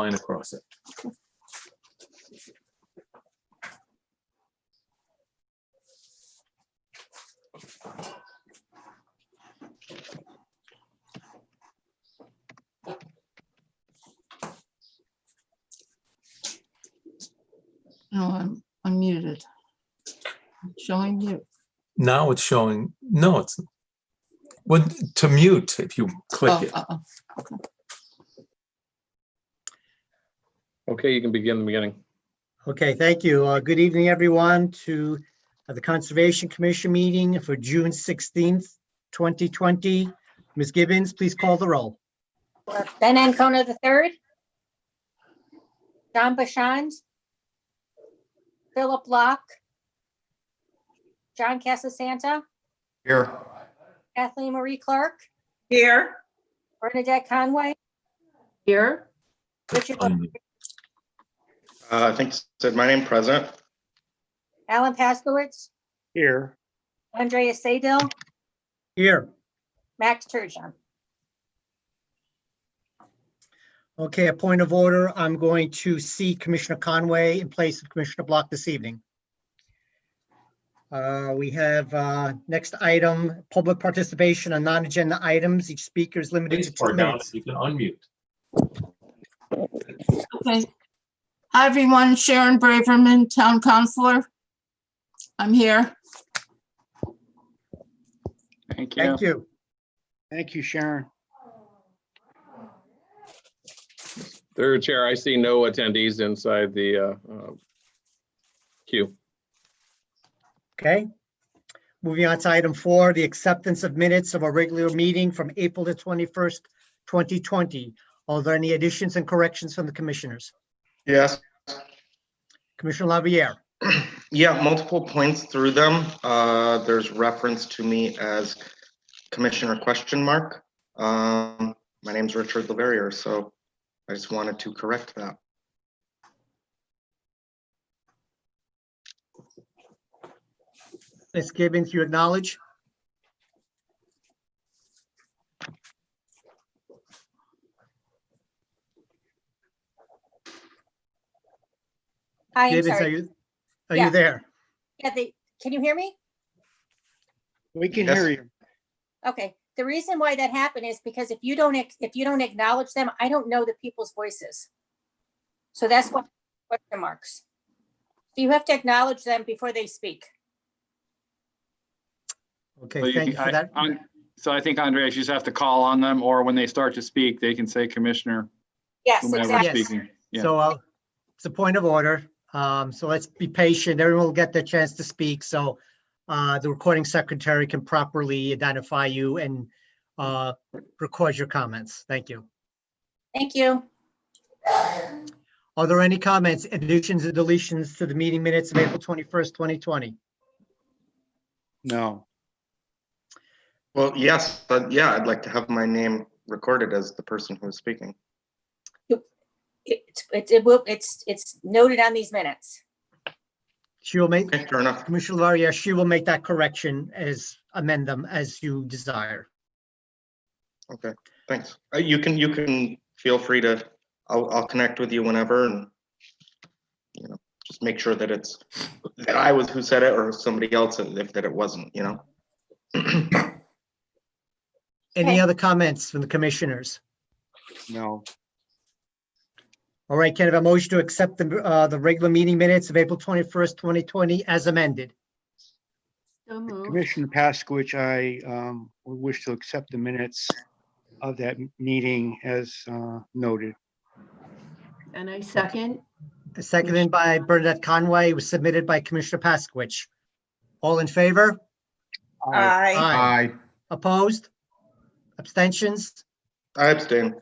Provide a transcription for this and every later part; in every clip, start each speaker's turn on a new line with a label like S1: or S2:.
S1: line across it.
S2: No, I'm unmuted. Showing you.
S1: Now it's showing, no, it's, well, to mute, if you click it.
S2: Okay.
S3: Okay, you can begin the beginning.
S4: Okay, thank you. Good evening, everyone, to the Conservation Commission meeting for June 16th, 2020. Ms. Gibbons, please call the roll.
S5: Ben Ancona III, John Bashand, Philip Locke, John Casasanta,
S3: Here.
S5: Kathleen Marie Clark,
S6: Here.
S5: Bernadette Conway,
S2: Here.
S5: Richard,
S1: Unmute.
S7: I think said my name present.
S5: Alan Paskowitz,
S3: Here.
S5: Andrea Sadil,
S4: Here.
S5: Max Turgeon.
S4: Okay, a point of order. I'm going to see Commissioner Conway in place of Commissioner Block this evening. We have next item, public participation on non-agenda items. Each speaker is limited
S1: Please
S4: to 2
S1: pour down,
S4: minutes.
S1: you can unmute.
S2: Okay. Hi, everyone. Sharon Braverman, Town Councilor. I'm here.
S3: Thank you.
S4: Thank you.
S8: Thank you, Sharon.
S3: Third Chair, I see no attendees inside the queue.
S4: Okay. Moving on to item 4, the acceptance of minutes of a regular meeting from April the 21st, 2020. Are there any additions and corrections from the commissioners?
S7: Yes.
S4: Commissioner Laviere.
S7: Yeah, multiple points through them. There's reference to me as Commissioner question mark. My name's Richard Laverriere, so I just wanted to correct that.
S4: Ms. Gibbons, you acknowledge?
S5: Hi, I'm
S4: Gibbons,
S5: sorry.
S4: are
S5: Yeah.
S4: you there?
S5: Yeah, can you hear me?
S8: We can
S7: Yes.
S8: hear you.
S5: Okay. The reason why that happened is because if you don't acknowledge them, I don't know the people's voices. So that's what question marks. So you have to acknowledge them before they speak.
S4: Okay, thank you for that.
S9: So I think, Andrea, you just have to call on them, or when they start to speak, they can say Commissioner,
S5: Yes,
S9: whomever
S5: exactly.
S9: speaking. Yeah.
S4: So it's a point of order. So let's be patient. Everyone will get their chance to speak. So the recording secretary can properly identify you and record your comments. Thank you.
S5: Thank you.
S4: Are there any comments, additions or deletions to the meeting minutes of April 21st, 2020?
S8: No.
S7: Well, yes, but yeah, I'd like to have my name recorded as the person who is speaking.
S5: It's noted on these minutes.
S4: She will make,
S7: Okay, fair enough.
S4: Commissioner Laurier, she will make that correction amend them as you desire.
S7: Okay, thanks. You can feel free to, I'll connect with you whenever and, you know, just make sure that it's, that I was who said it or somebody else if that it wasn't, you know?
S4: Any
S5: Okay.
S4: other comments from the commissioners?
S8: No.
S4: All right, can I have a motion to accept the regular meeting minutes of April 21st, 2020 as amended?
S2: So moved.
S8: Commissioner Paskowitz, I wish to accept the minutes of that meeting as noted.
S2: And I second.
S4: Seconded by Bernadette Conway, was submitted by Commissioner Paskowitz. All in favor?
S8: Aye.
S6: Aye.
S4: Opposed? Abstentions?
S7: I abstain.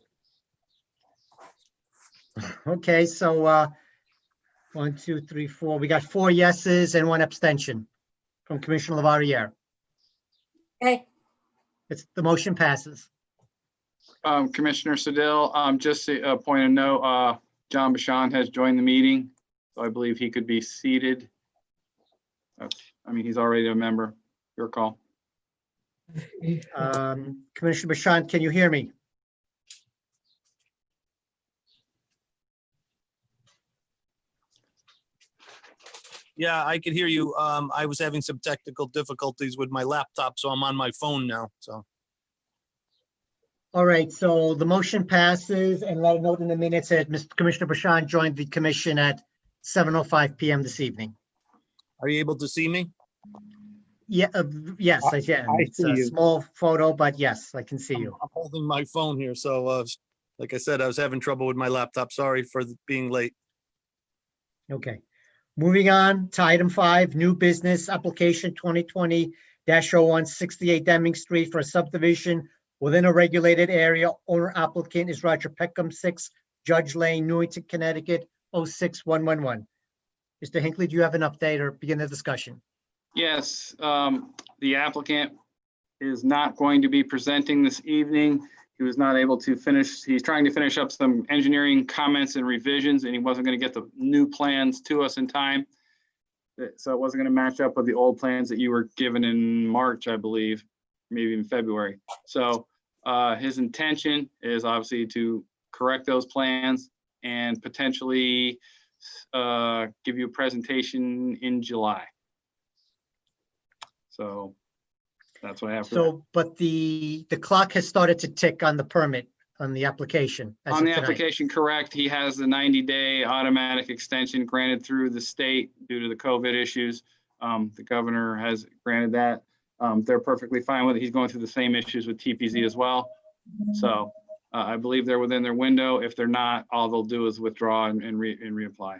S4: Okay, so 1, 2, 3, 4. We got 4 yeses and 1 abstention from Commissioner Lavarriere.
S5: Okay.
S4: The motion passes.
S9: Commissioner Sedil, just a point of note, John Bashand has joined the meeting, so I believe he could be seated. I mean, he's already a member. Your call.
S4: Commissioner Bashand, can you hear me?
S6: Yeah, I could hear you. I was having some technical difficulties with my laptop, so I'm on my phone now, so.
S4: All right, so the motion passes, and let a note in the minutes that Mr. Commissioner Bashan joined the commission at 7:05 PM this evening.
S6: Are you able to see me?
S4: Yeah, yes, I can.
S8: I
S4: It's
S8: see
S4: a
S8: you.
S4: small photo, but yes, I can see you.
S6: I'm holding my phone here, so, like I said, I was having trouble with my laptop. Sorry for being late.
S4: Okay. Moving on to item 5, new business application 2020-01, 68 Deming Street for a subdivision within a regulated area. Owner applicant is Roger Peckham, 6 Judge Lane, Newington, Connecticut, 06111. Mr. Hinckley, do you have an update or begin the discussion?
S9: Yes, the applicant is not going to be presenting this evening. He was not able to finish, he's trying to finish up some engineering comments and revisions, and he wasn't going to get the new plans to us in time. So it wasn't going to match up with the old plans that you were given in March, I believe, maybe in February. So his intention is obviously to correct those plans and potentially give you a presentation in July. So that's what I have. for that.
S4: So, but the clock has started to tick on the permit, on the application. as
S9: On
S4: of
S9: the
S4: tonight.
S9: application, correct, he has the 90-day automatic extension granted through the state due to the COVID issues. The governor has granted that. They're perfectly fine with it. He's going through the same issues with TPZ as well. So I believe they're within their window. If they're not, all they'll do is withdraw and reapply.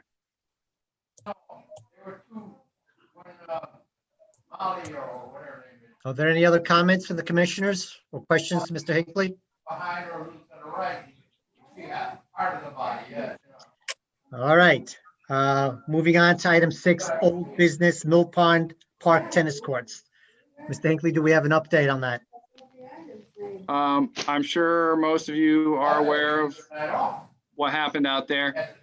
S4: Are there any other comments from the commissioners or questions to Mr. Hinckley? All right, moving on to item 6, old business Mill Pond Park tennis courts. Mr. Hinckley, do we have an update on that?
S9: I'm sure most of you are aware of what happened out there.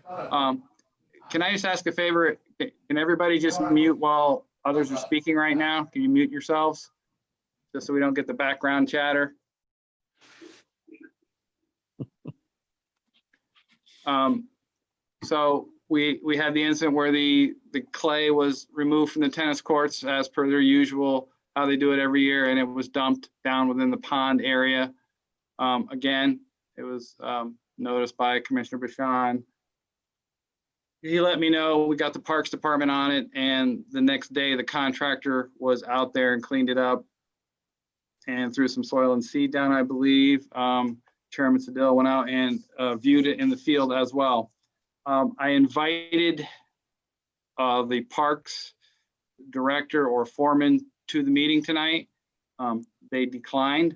S9: Can I just ask a favor? Can everybody just mute while others are speaking right now? Can you mute yourselves? Just so we don't get the background chatter. So we had the incident where the clay was removed from the tennis courts as per their usual, how they do it every year, and it was dumped down within the pond area. Again, it was noticed by Commissioner Bashan. He let me know, we got the Parks Department on it, and the next day the contractor was out there and cleaned it up and threw some soil and seed down, I believe. Chairman Sedil went out and viewed it in the field as well. I invited the Parks Director or Foreman to the meeting tonight. They declined.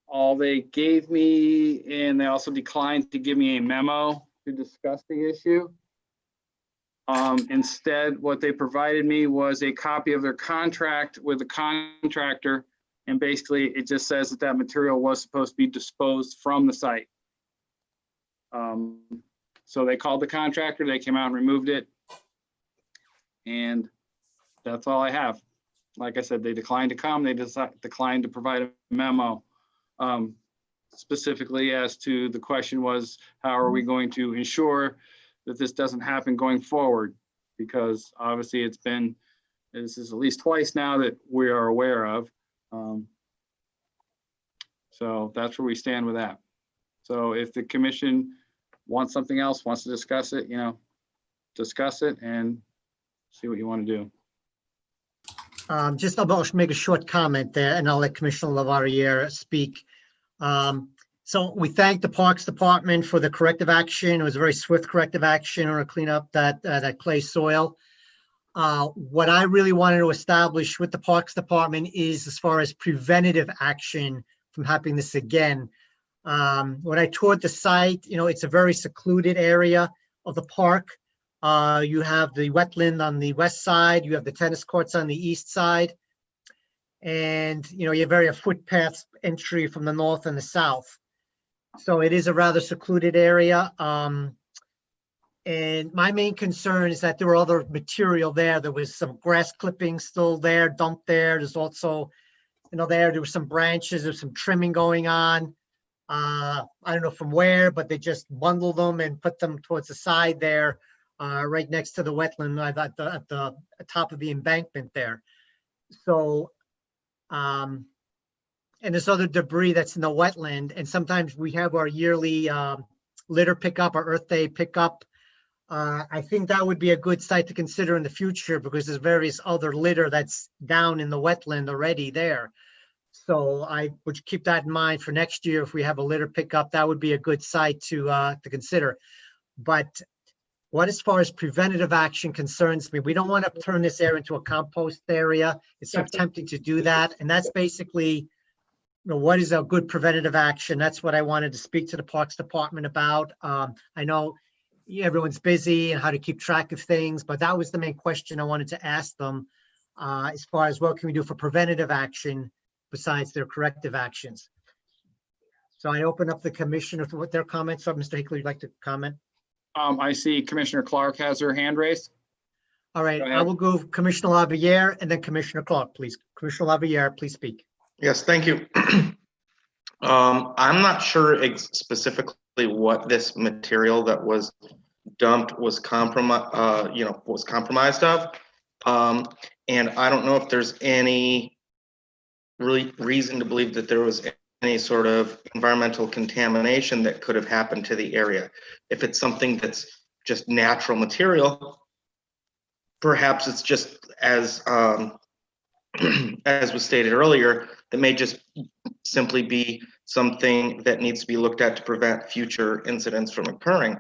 S9: All they gave me, and they also declined to give me a memo to discuss the issue. Instead, what they provided me was a copy of their contract with the contractor. And basically, it just says that that material was supposed to be disposed from the site. So they called the contractor, they came out and removed it. And that's all I have. Like I said, they declined to come, they declined to provide a memo. Specifically as to the question was, how are we going to ensure that this doesn't happen going forward? Because obviously this is at least twice now that we are aware of. So that's where we stand with that. So if the commission wants something else, wants to discuss it, discuss it and see what you want to do.
S4: Just I'll make a short comment there, and I'll let Commissioner Lavariere speak. So we thank the Parks Department for the corrective action. It was a very swift corrective action to clean up that clay soil. What I really wanted to establish with the Parks Department is as far as preventative action from happening this again. When I toured the site, it's a very secluded area of the park. You have the wetland on the west side, you have the tennis courts on the east side. And, you have a footpath entry from the north and the south. So it is a rather secluded area. And my main concern is that there were other material there. There was some grass clippings still there, dumped there. There's also, there were some branches, there's some trimming going on. I don't know from where, but they just bundled them and put them towards the side there. right next to the wetland at the top of the embankment there. So, and there's other debris that's in the wetland, and sometimes we have our yearly litter pickup, our Earth Day pickup. I think that would be a good site to consider in the future because there's various other litter that's down in the wetland already there. So I would keep that in mind for next year. If we have a litter pickup, that would be a good site to consider. But what as far as preventative action concerns me, we don't want to turn this area into a compost area. It's so tempting to do that. And that's basically, what is a good preventative action? That's what I wanted to speak to the Parks Department about. I know everyone's busy and how to keep track of things, but that was the main question I wanted to ask them as far as what can we do for preventative action besides their corrective actions. So I open up the commissioner for what their comments are. Mr. Hinckley, you'd like to comment?
S9: I see Commissioner Clark has her hand raised.
S4: All right,
S9: Go
S4: I
S9: ahead.
S4: will go Commissioner LaValliere and then Commissioner Clark, please. Commissioner LaValliere, please speak.
S7: Yes, thank you. I'm not sure specifically what this material that was dumped was compromised of. And I don't know if there's any really reason to believe that there was any sort of environmental contamination that could have happened to the area. If it's something that's just natural material, perhaps it's just as as was stated earlier, that may just simply be something that needs to be looked at to prevent future incidents from occurring.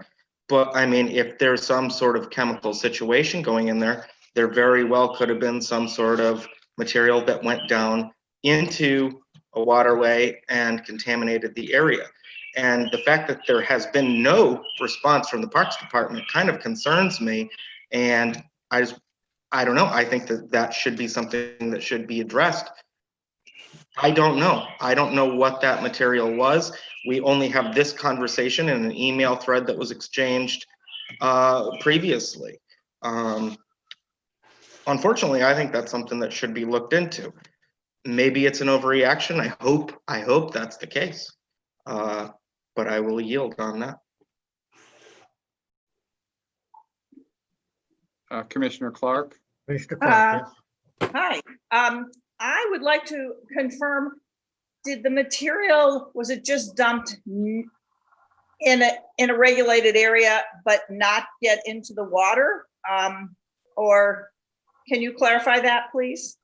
S7: But I mean, if there's some sort of chemical situation going in there, there very well could have been some sort of material that went down into a waterway and contaminated the area. And the fact that there has been no response from the Parks Department kind of concerns me. And I don't know. I think that should be something that should be addressed. I don't know. I don't know what that material was. We only have this conversation in an email thread that was exchanged previously. Unfortunately, I think that's something that should be looked into. Maybe it's an overreaction. I hope that's the case. But I will yield on that.
S9: Commissioner Clark.
S4: Commissioner Clark, yes.
S10: Hi, I would like to confirm, did the material, was it just dumped in a regulated area, but not get into the water? Or can you clarify that, please?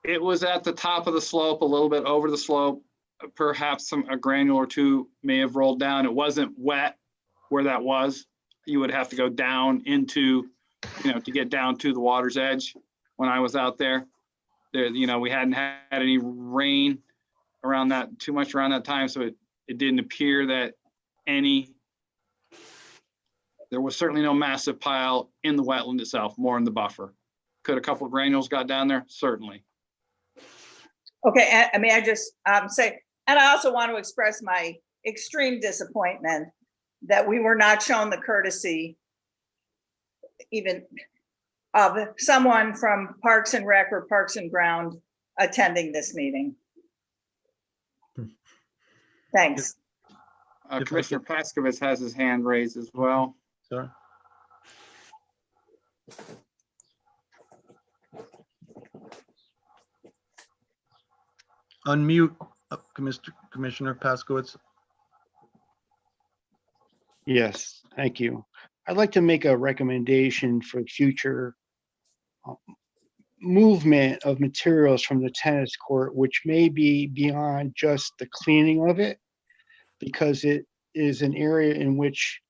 S9: It was at the top of the slope, a little bit over the slope. Perhaps a granule or two may have rolled down. It wasn't wet where that was. You would have to go down into, to get down to the water's edge. When I was out there, we hadn't had any rain around that, too much around that time. So it didn't appear that there was certainly no massive pile in the wetland itself, more in the buffer. Could a couple of granules got down there? Certainly.
S10: Okay, I mean, I just say, and I also want to express my extreme disappointment that we were not shown the courtesy even of someone from Parks and Rec or Parks and Ground attending this meeting. Thanks.
S9: Commissioner Paskovitz has his hand raised as well.
S6: Sir. Unmute, Commissioner Paskowitz.
S8: Yes, thank you. I'd like to make a recommendation for future movement of materials from the tennis court, which may be beyond just the cleaning of it, because it is an area in which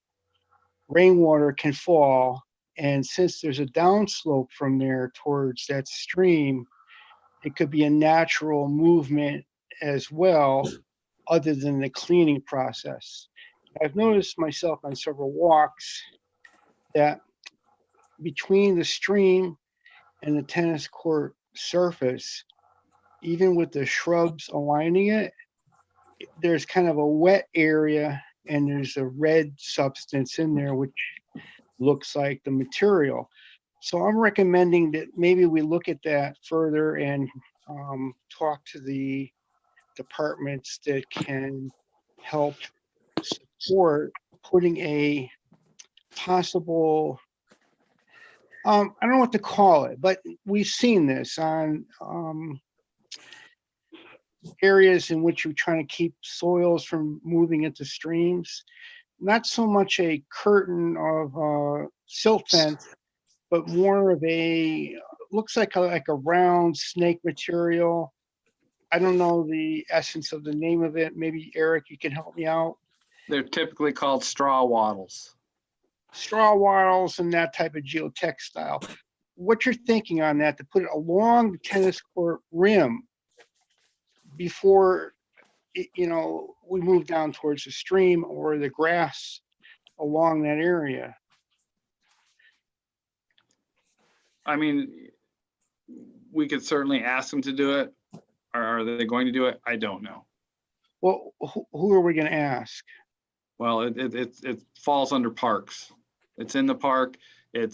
S8: rainwater can fall. And since there's a downslope from there towards that stream, it could be a natural movement as well, other than the cleaning process. I've noticed myself on several walks that between the stream and the tennis court surface, even with the shrubs aligning it, there's kind of a wet area and there's a red substance in there, which looks like the material. So I'm recommending that maybe we look at that further and talk to the departments that can help support putting a possible I don't know what to call it, but we've seen this on areas in which you're trying to keep soils from moving into streams. Not so much a curtain of silt fence, but more of a, looks like a round snake material. I don't know the essence of the name of it. Maybe Eric, you can help me out.
S9: They're typically called straw wattles.
S8: Straw wattles and that type of geotextile. What you're thinking on that, to put it along the tennis court rim before, we move down towards the stream or the grass along that area.
S9: I mean, we could certainly ask them to do it. Are they going to do it? I don't know.
S8: Well, who are we going to ask?
S9: Well, it falls under parks. It's in the park. The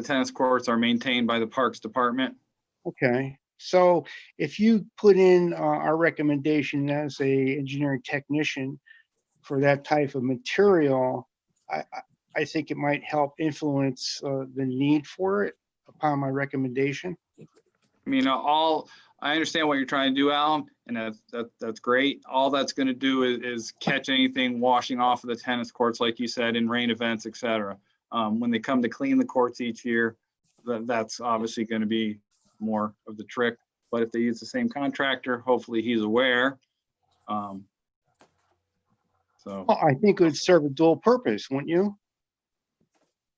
S9: tennis courts are maintained by the Parks Department.
S8: Okay, so if you put in our recommendation as a engineering technician for that type of material, I think it might help influence the need for it upon my recommendation.
S9: I mean, I understand what you're trying to do, Alan, and that's great. All that's going to do is catch anything washing off of the tennis courts, like you said, in rain events, et cetera. When they come to clean the courts each year, that's obviously going to be more of the trick. But if they use the same contractor, hopefully he's aware. So
S8: Well, I think it would serve a dual purpose, wouldn't you?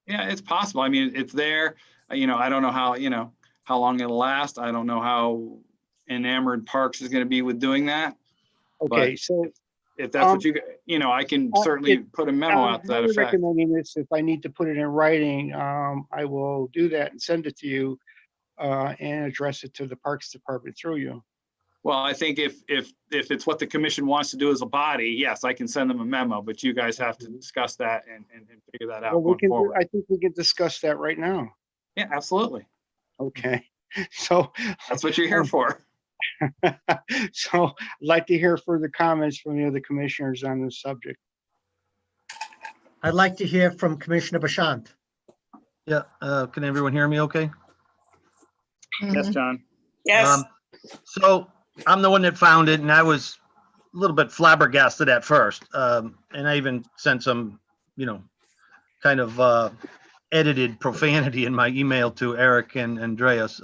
S9: yeah, it's possible. I mean, it's there. I don't know how long it'll last. I don't know how enamored Parks is going to be with doing that.
S8: Okay,
S9: But
S8: so
S9: if that's what I can certainly put a memo out to that
S8: I'm
S9: effect.
S8: recommending this. If I need to put it in writing, I will do that and send it to you and address it to the Parks Department through you.
S9: Well, I think if it's what the commission wants to do as a body, yes, I can send them a memo, but you guys have to discuss that and figure that out
S8: Well,
S9: going forward.
S8: I think we can discuss that right now.
S9: Yeah, absolutely.
S8: Okay, so
S9: That's what you're here for.
S8: so I'd like to hear further comments from the other commissioners on this subject.
S4: I'd like to hear from Commissioner Bashant.
S6: Yeah, can everyone hear me okay?
S9: Yes, John.
S10: Yes,
S6: So I'm the one that found it, and I was a little bit flabbergasted at first. And I even sent some, kind of edited profanity in my email to Eric and Andreas.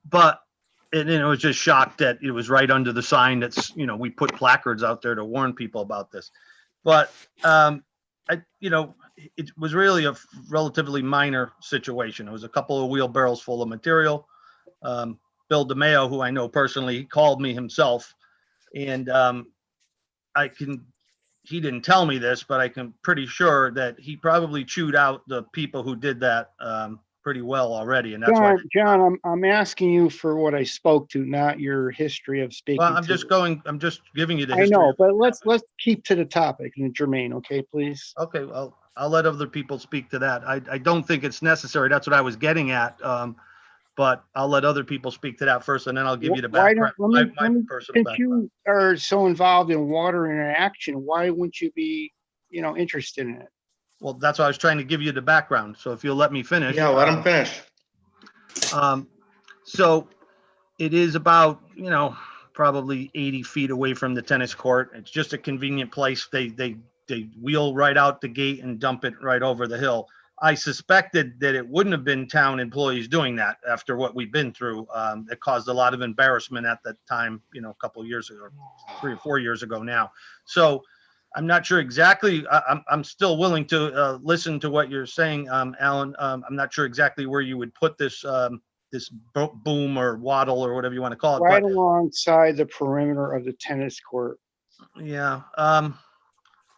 S6: But it was just shocked that it was right under the sign that's, we put placards out there to warn people about this. But, it was really a relatively minor situation. It was a couple of wheelbarrows full of material. Bill DeMeo, who I know personally, called me himself, and he didn't tell me this, but I can pretty sure that he probably chewed out the people who did that pretty well already, and that's why.
S8: John, I'm asking you for what I spoke to, not your history of speaking.
S6: Well, I'm just giving you the
S8: I
S6: history.
S8: know, but let's keep to the topic, Jermaine, okay, please?
S6: Okay, well, I'll let other people speak to that. I don't think it's necessary. That's what I was getting at. But I'll let other people speak to that first, and then I'll give you the
S8: Why
S6: background.
S8: don't- let me-
S6: Personal
S8: Since
S6: background.
S8: you are so involved in water interaction, why wouldn't you be, interested in it?
S6: Well, that's why I was trying to give you the background. So if you'll let me finish.
S7: Yeah, let him finish.
S6: So it is about, probably 80 feet away from the tennis court. It's just a convenient place. They wheel right out the gate and dump it right over the hill. I suspected that it wouldn't have been town employees doing that after what we've been through. It caused a lot of embarrassment at the time, a couple of years ago, 3 or 4 years ago now. So I'm not sure exactly. I'm still willing to listen to what you're saying, Alan. I'm not sure exactly where you would put this boom or waddle or whatever you want to call it.
S8: Right
S6: But
S8: alongside the perimeter of the tennis court.
S6: yeah,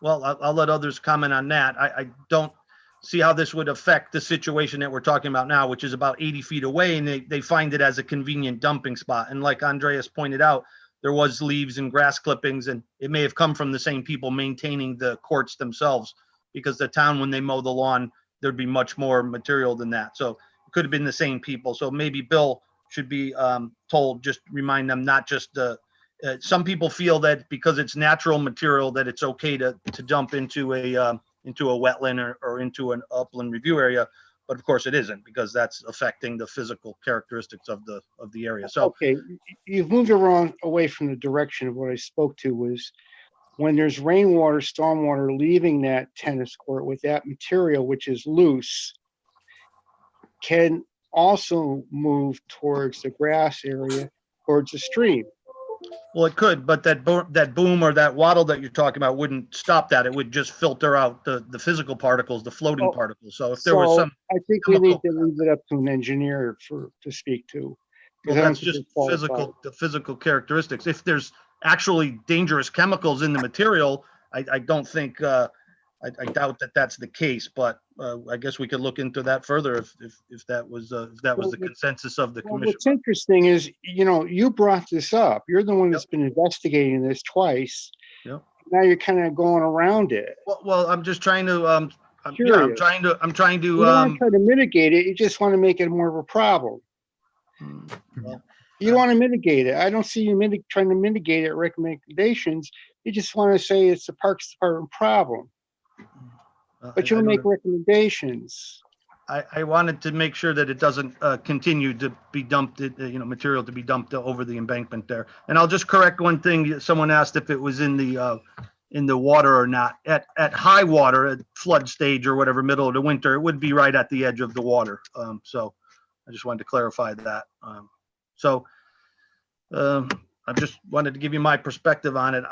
S6: well, I'll let others comment on that. I don't see how this would affect the situation that we're talking about now, which is about 80 feet away, and they find it as a convenient dumping spot. And like Andreas pointed out, there was leaves and grass clippings, and it may have come from the same people maintaining the courts themselves, because the town, when they mow the lawn, there'd be much more material than that. So it could have been the same people. So maybe Bill should be told, just remind them, not just some people feel that because it's natural material that it's okay to dump into a wetland or into an upland review area. but of course it isn't, because that's affecting the physical characteristics of the area. So
S8: Okay, you've moved away from the direction of what I spoke to was when there's rainwater, stormwater leaving that tennis court with that material, which is loose, can also move towards the grass area, towards the stream.
S6: well, it could, but that boom or that wattle that you're talking about wouldn't stop that. It would just filter out the physical particles, the floating
S8: Oh,
S6: particles. So if there was some,
S8: I think we need
S6: chemical-
S8: to leave it up to an engineer to speak to. 'cause
S6: well,
S8: I don't
S6: that's
S8: think
S6: just
S8: they're qualified.
S6: the physical characteristics. If there's actually dangerous chemicals in the material, I don't think, I doubt that that's the case, but I guess we could look into that further if that was the consensus of the
S8: Well,
S6: commission.
S8: what's interesting is, you brought this up. You're the one that's been investigating this twice.
S6: Yep.
S8: Now you're kind of going around it.
S6: Well, I'm just trying to, I'm
S8: Curious.
S6: trying to,
S8: You don't want to try to mitigate it. You just want to make it more of a problem.
S6: well,
S8: You want to mitigate it. I don't see you trying to mitigate it recommendations. You just want to say it's the Parks Department problem, but you don't make recommendations.
S6: I wanted to make sure that it doesn't continue to be dumped, material to be dumped over the embankment there. And I'll just correct one thing. Someone asked if it was in the water or not. At high water, at flood stage or whatever, middle of the winter, it would be right at the edge of the water. So I just wanted to clarify that. I just wanted to give you my perspective on it.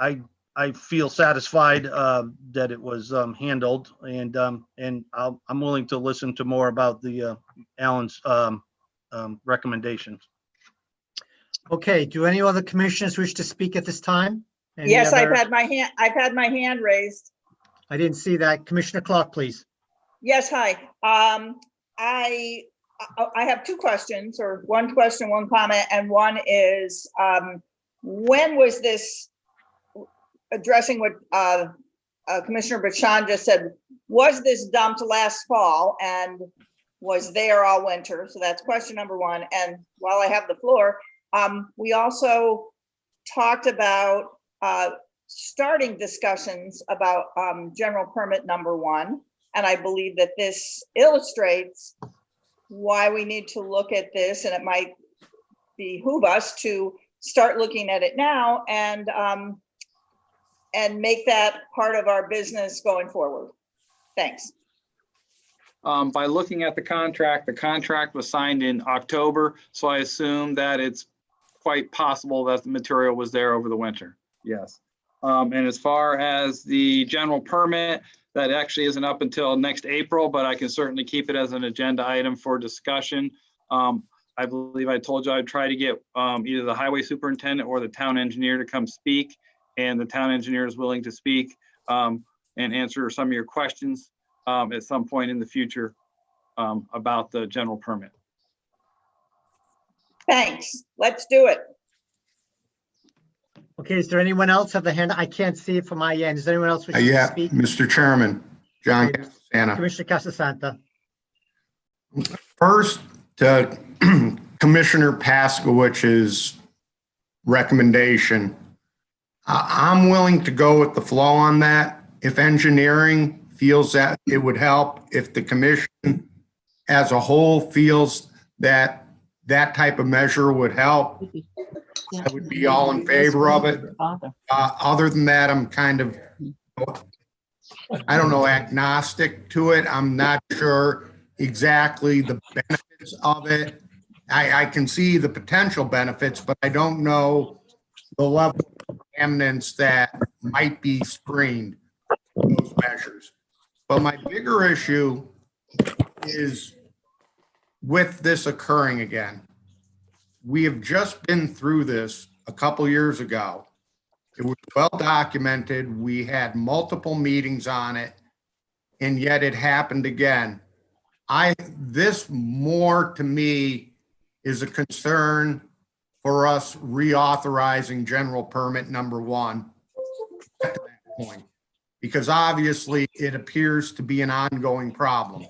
S6: I feel satisfied that it was handled, and I'm willing to listen to more about the Alan's recommendations.
S4: Okay, do any other commissioners wish to speak at this time? Any
S10: Yes, I've
S4: other-
S10: had my hand raised.
S4: I didn't see that. Commissioner Clark, please.
S10: Yes, hi. I have two questions, or one question, one comment, and one is, when was this, addressing what Commissioner Bachand just said, was this dumped last fall and was there all winter? So that's question number one. And while I have the floor, we also talked about starting discussions about general permit number one. And I believe that this illustrates why we need to look at this, and it might behoove us to start looking at it now and make that part of our business going forward. Thanks.
S9: By looking at the contract was signed in October, so I assume that it's quite possible that the material was there over the winter. Yes. And as far as the general permit, that actually isn't up until next April, but I can certainly keep it as an agenda item for discussion. I believe I told you I'd try to get either the highway superintendent or the town engineer to come speak, and the town engineer is willing to speak and answer some of your questions at some point in the future about the general permit.
S10: Thanks. Let's do it.
S4: Okay, is there anyone else have the hand? I can't see it from my end. Is there anyone else wishing to
S11: Yeah,
S4: speak?
S11: Mr. Chairman, John
S4: Okay.
S11: Castellano.
S4: Commissioner Casasanta.
S11: First, to Commissioner Paskowicz's recommendation, I'm willing to go with the flow on that. If engineering feels that it would help, if the commission as a whole feels that that type of measure would help, I would be all in favor of it. Other than that, I'm kind of, I don't know, agnostic to it. I'm not sure exactly the benefits of it. I can see the potential benefits, but I don't know the level of contaminants that might be screened with those measures. But my bigger issue is with this occurring again. We have just been through this a couple years ago. It was well documented. We had multiple meetings on it, and yet it happened again. This more to me is a concern for us reauthorizing general permit number one at that point, because obviously it appears to be an ongoing problem.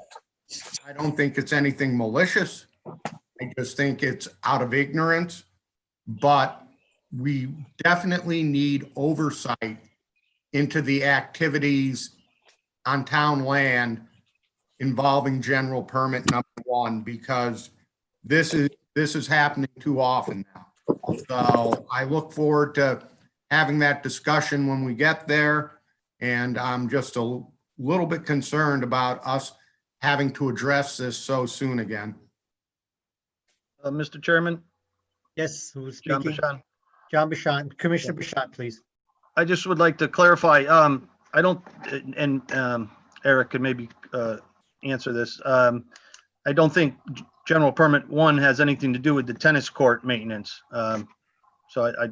S11: I don't think it's anything malicious. I just think it's out of ignorance, but we definitely need oversight into the activities on town land involving general permit number 1, because this is happening too often now. So I look forward to having that discussion when we get there. And I'm just a little bit concerned about us having to address this so soon again.
S6: Mr. Chairman,
S4: Yes, who's
S6: John
S4: speaking?
S6: Bashan.
S4: John Bashan, Commissioner Bashan, please.
S6: I just would like to clarify, I don't, and Eric could maybe answer this. I don't think general permit 1 has anything to do with the tennis court maintenance. So I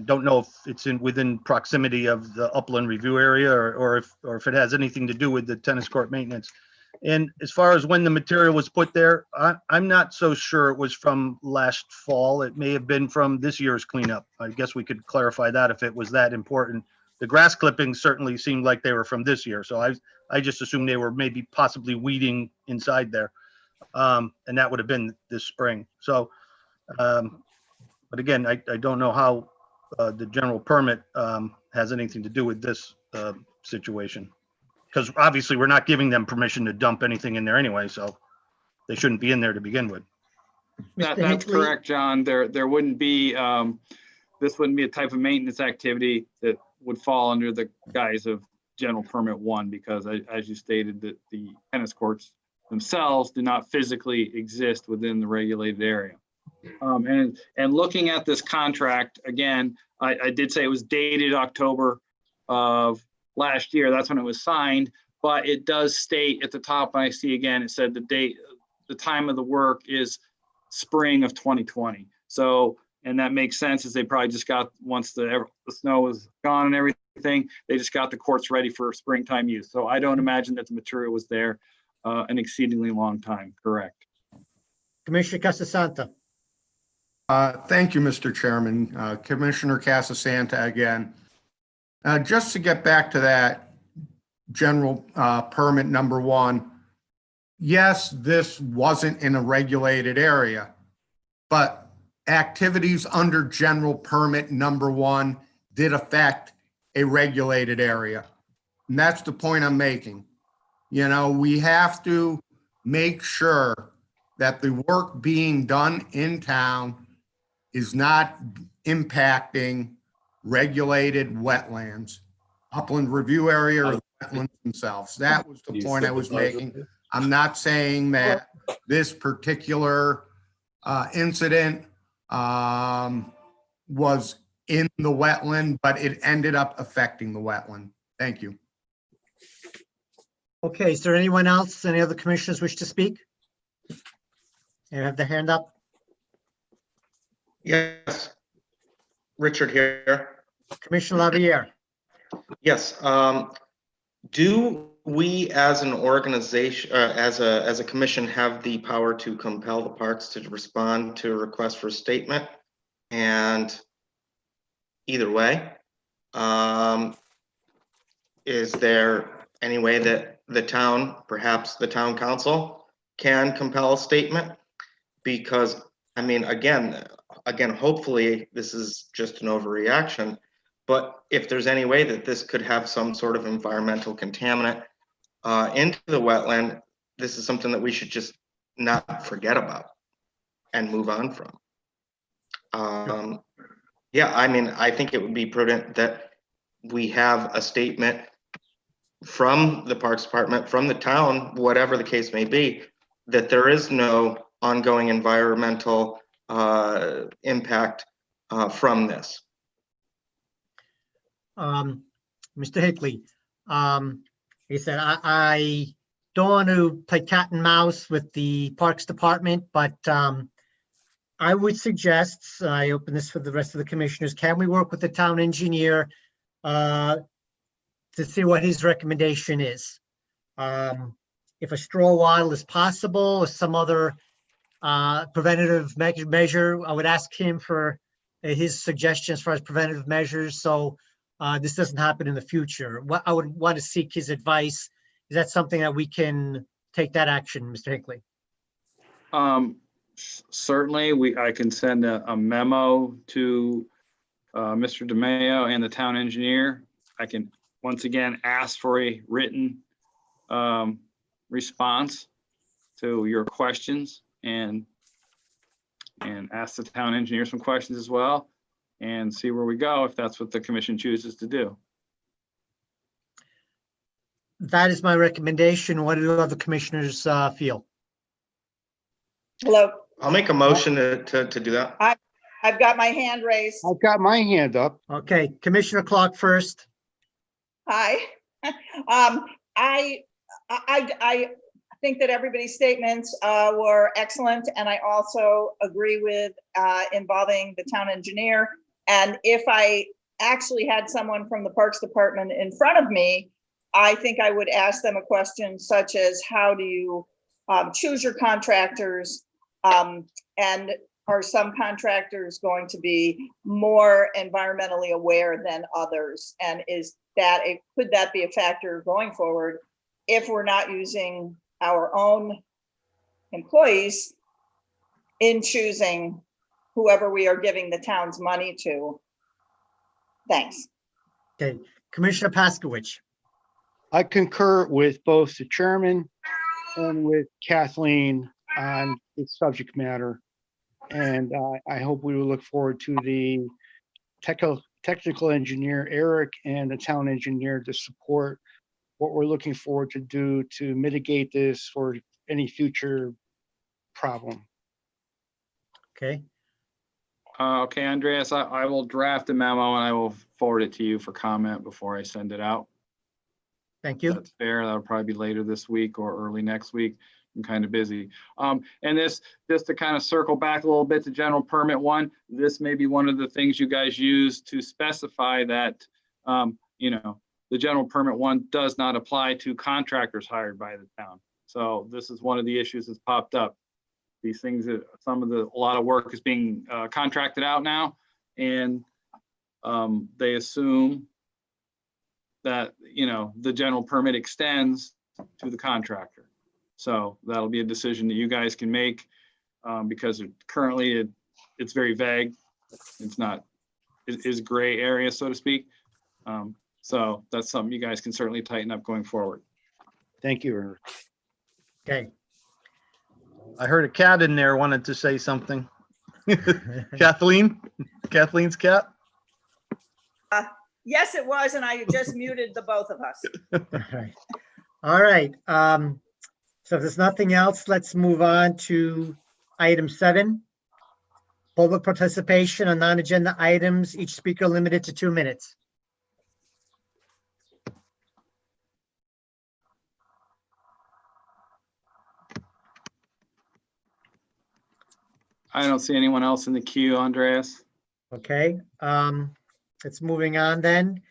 S6: don't know if it's within proximity of the upland review area or if it has anything to do with the tennis court maintenance. And as far as when the material was put there, I'm not so sure it was from last fall. It may have been from this year's cleanup. I guess we could clarify that if it was that important. The grass clippings certainly seemed like they were from this year. So I just assumed they were maybe possibly weeding inside there. And that would have been this spring. So, but again, I don't know how the general permit has anything to do with this situation. Because obviously we're not giving them permission to dump anything in there anyway, so they shouldn't be in there to begin with.
S4: Mr.
S9: That's
S4: Hinckley?
S9: correct, John. There wouldn't be, this wouldn't be a type of maintenance activity that would fall under the guise of general permit 1, because as you stated, that the tennis courts themselves do not physically exist within the regulated area. And looking at this contract, again, I did say it was dated October of last year. That's when it was signed, but it does state at the top, and I see again, it said the time of the work is spring of 2020. So, and that makes sense, as they probably just got, once the snow was gone and everything, they just got the courts ready for springtime use. So I don't imagine that the material was there an exceedingly long time. Correct.
S4: Commissioner Casasanta.
S11: Thank you, Mr. Chairman. Commissioner Casasanta again. Just to get back to that general permit number 1, yes, this wasn't in a regulated area, but activities under general permit number 1 did affect a regulated area. And that's the point I'm making. You know, we have to make sure that the work being done in town is not impacting regulated wetlands, upland review area, or wetlands themselves. That was the point I was making. I'm not saying that this particular incident was in the wetland, but it ended up affecting the wetland. Thank you.
S4: Okay, is there anyone else, any other commissioners wish to speak? You have the hand up?
S7: Yes. Richard here.
S4: Commissioner Lavriere.
S7: Yes. Do we as an organization, as a commission, have the power to compel the parks to respond to a request for a statement? And either way, is there any way that the town, perhaps the town council, can compel a statement? Because, I mean, again, hopefully this is just an overreaction, but if there's any way that this could have some sort of environmental contaminant into the wetland, this is something that we should just not forget about and move on from. Yeah, I mean, I think it would be prudent that we have a statement from the Parks Department, from the town, whatever the case may be, that there is no ongoing environmental impact from this.
S4: Mr. Hinckley, he said, I don't want to play cat and mouse with the Parks Department, but I would suggest, I open this for the rest of the commissioners, can we work with the town engineer to see what his recommendation is? If a straw wattle is possible or some other preventative measure, I would ask him for his suggestions as far as preventative measures, so this doesn't happen in the future. What I would want to seek his advice. Is that something that we can take that action, Mr. Hinckley?
S9: Certainly, I can send a memo to Mr. DeMayo and the town engineer. I can once again ask for a written response to your questions and ask the town engineer some questions as well and see where we go if that's what the commission chooses to do.
S4: That is my recommendation. What do other commissioners feel?
S10: Hello,
S7: I'll make a motion to do that.
S10: I've got my hand raised.
S8: I've got my hand up.
S4: Okay, Commissioner Clark first.
S10: Hi. I think that everybody's statements were excellent, and I also agree with involving the town engineer. And if I actually had someone from the Parks Department in front of me, I think I would ask them a question such as, how do you choose your contractors? And are some contractors going to be more environmentally aware than others? And could that be a factor going forward if we're not using our own employees in choosing whoever we are giving the town's money to? Thanks.
S4: Okay, Commissioner Paskowitz.
S8: I concur with both the chairman and with Kathleen on the subject matter. And I hope we will look forward to the technical engineer, Eric, and the town engineer to support what we're looking forward to do to mitigate this for any future problem.
S4: Okay,
S9: Okay, Andreas, I will draft a memo and I will forward it to you for comment before I send it out.
S4: thank you.
S9: That's fair. That'll probably be later this week or early next week. I'm kind of busy. And this, just to kind of circle back a little bit to general permit 1, this may be one of the things you guys use to specify that, the general permit 1 does not apply to contractors hired by the town. So this is one of the issues that's popped up. These things, a lot of work is being contracted out now, and they assume that, the general permit extends to the contractor. So that'll be a decision that you guys can make because currently it's very vague. It is gray area, so to speak. So that's something you guys can certainly tighten up going forward.
S8: Thank you, Eric.
S4: Okay.
S6: I heard a cat in there wanted to say something. Kathleen's cat?
S10: Yes, it was, and I just muted the both of us.
S4: All right. So if there's nothing else, let's move on to item 7. Public participation on non-agenda items, each speaker limited to 2 minutes.
S9: I don't see anyone else in the queue, Andreas.
S4: Okay, let's moving on then.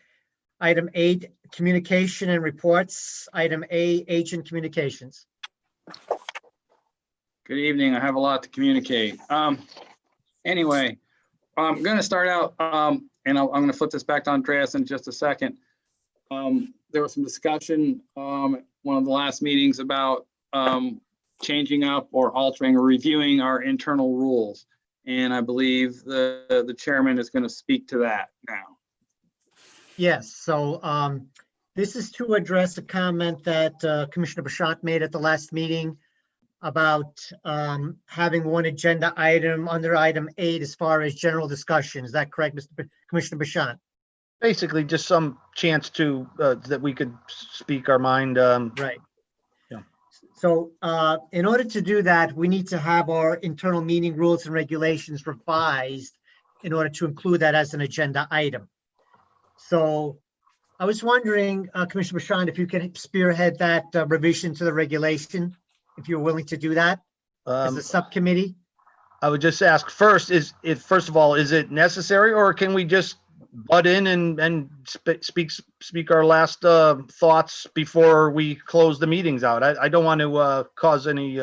S4: Item 8, communication and reports. Item A, agent communications.
S9: Good evening. I have a lot to communicate. Anyway, I'm going to start out, and I'm going to flip this back to Andreas in just a second. There was some discussion one of the last meetings about changing up or altering or reviewing our internal rules. And I believe the chairman is going to speak to that now.
S4: Yes, so this is to address a comment that Commissioner Bashant made at the last meeting about having one agenda item under item 8 as far as general discussion. Is that correct, Commissioner Bashant?
S6: Basically, just some chance to, that we could speak our mind.
S4: Right.
S6: Yeah.
S4: So in order to do that, we need to have our internal meeting rules and regulations revised in order to include that as an agenda item. So I was wondering, Commissioner Bashant, if you can spearhead that revision to the regulation, if you're willing to do that as a subcommittee.
S6: I would just ask first, first of all, is it necessary, or can we just butt in and speak our last thoughts before we close the meetings out? I don't want to cause any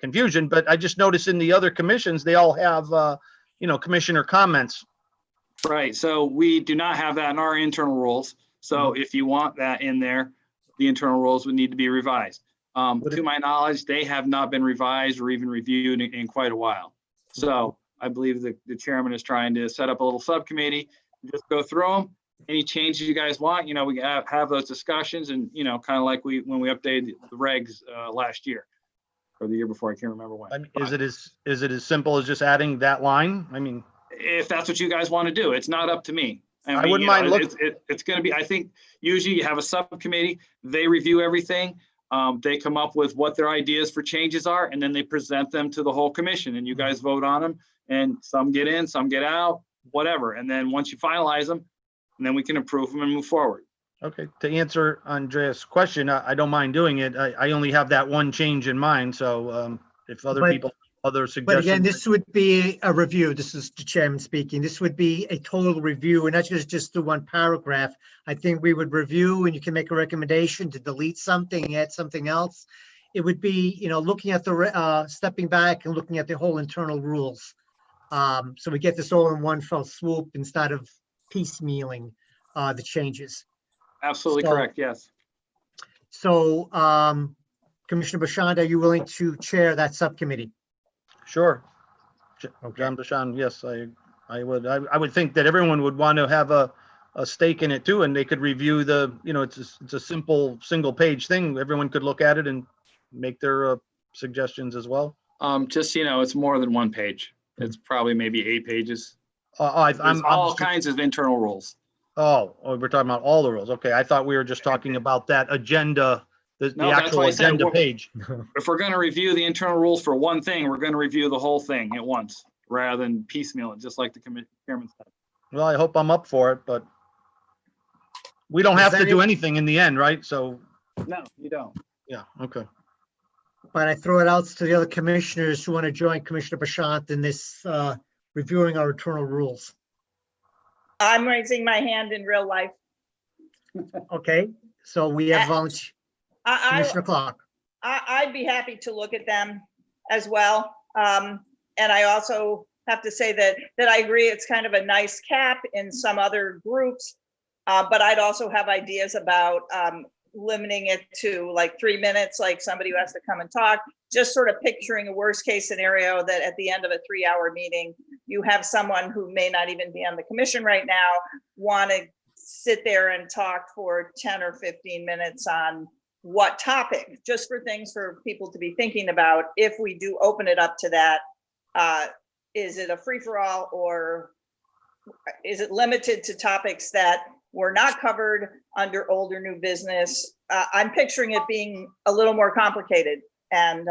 S6: confusion, but I just noticed in the other commissions, they all have, commissioner comments.
S9: Right. So we do not have that in our internal rules. So if you want that in there, the internal rules would need to be revised. To my knowledge, they have not been revised or even reviewed in quite a while. So I believe the chairman is trying to set up a little subcommittee, just go through them any changes you guys want, we have those discussions and, kind of like when we updated the regs last year or the year before, I can't remember when.
S6: I mean, is it as simple as just adding that line? I mean,
S9: If that's what you guys want to do, it's not up to me.
S6: I wouldn't mind
S9: It's going to be, I think usually you have a subcommittee, they review everything. They come up with what their ideas for changes are, and then they present them to the whole commission and you guys vote on them, and some get in, some get out, whatever. And then once you finalize them, and then we can approve them and move forward.
S6: okay, to answer Andreas' question, I don't mind doing it. I only have that one change in mind, so if other
S4: But-
S6: people, other
S4: But
S6: suggestions.
S4: again, this would be a review. This is the chairman speaking. This would be a total review and not just the one paragraph. I think we would review and you can make a recommendation to delete something, add something else. It would be, looking at stepping back and looking at the whole internal rules. So we get this all in one fell swoop instead of piecemealing the changes.
S9: Absolutely
S4: So-
S9: correct, yes.
S4: So Commissioner Bashand, are you willing to chair that subcommittee?
S6: Sure.
S4: Okay.
S6: John Bashan, yes, I would think that everyone would want to have a stake in it too, and they could review it's a simple, single page thing. Everyone could look at it and make their suggestions as well.
S9: Just, it's more than one page. It's probably maybe 8 pages.
S6: I'm
S9: There's all kinds of internal rules.
S6: we're talking about all the rules. Okay, I thought we were just talking about that agenda, the
S9: No, that's
S6: actual
S9: why I said
S6: agenda
S9: we're-
S6: page.
S9: If we're going to review the internal rules for one thing, we're going to review the whole thing at once rather than piecemeal it, just like the chairman said.
S6: Well, I hope I'm up for it, but we don't
S4: Is
S6: have to
S4: there
S6: do
S4: any-
S6: anything in the end, right? So,
S9: No, you don't.
S6: yeah, okay.
S4: But I throw it out to the other commissioners who want to join Commissioner Bashant in this reviewing our internal rules.
S10: I'm raising my hand in real life.
S4: Okay, so we have volunteer,
S10: I,
S4: Commissioner Clark.
S10: I'd be happy to look at them as well. And I also have to say that I agree, it's kind of a nice cap in some other groups. But I'd also have ideas about limiting it to like 3 minutes, like somebody who has to come and talk, just sort of picturing a worst case scenario that at the end of a 3-hour meeting, you have someone who may not even be on the commission right now, want to sit there and talk for 10 or 15 minutes on what topic, just for things for people to be thinking about. If we do open it up to that, is it a free-for-all, or is it limited to topics that were not covered under old or new business? I'm picturing it being a little more complicated, and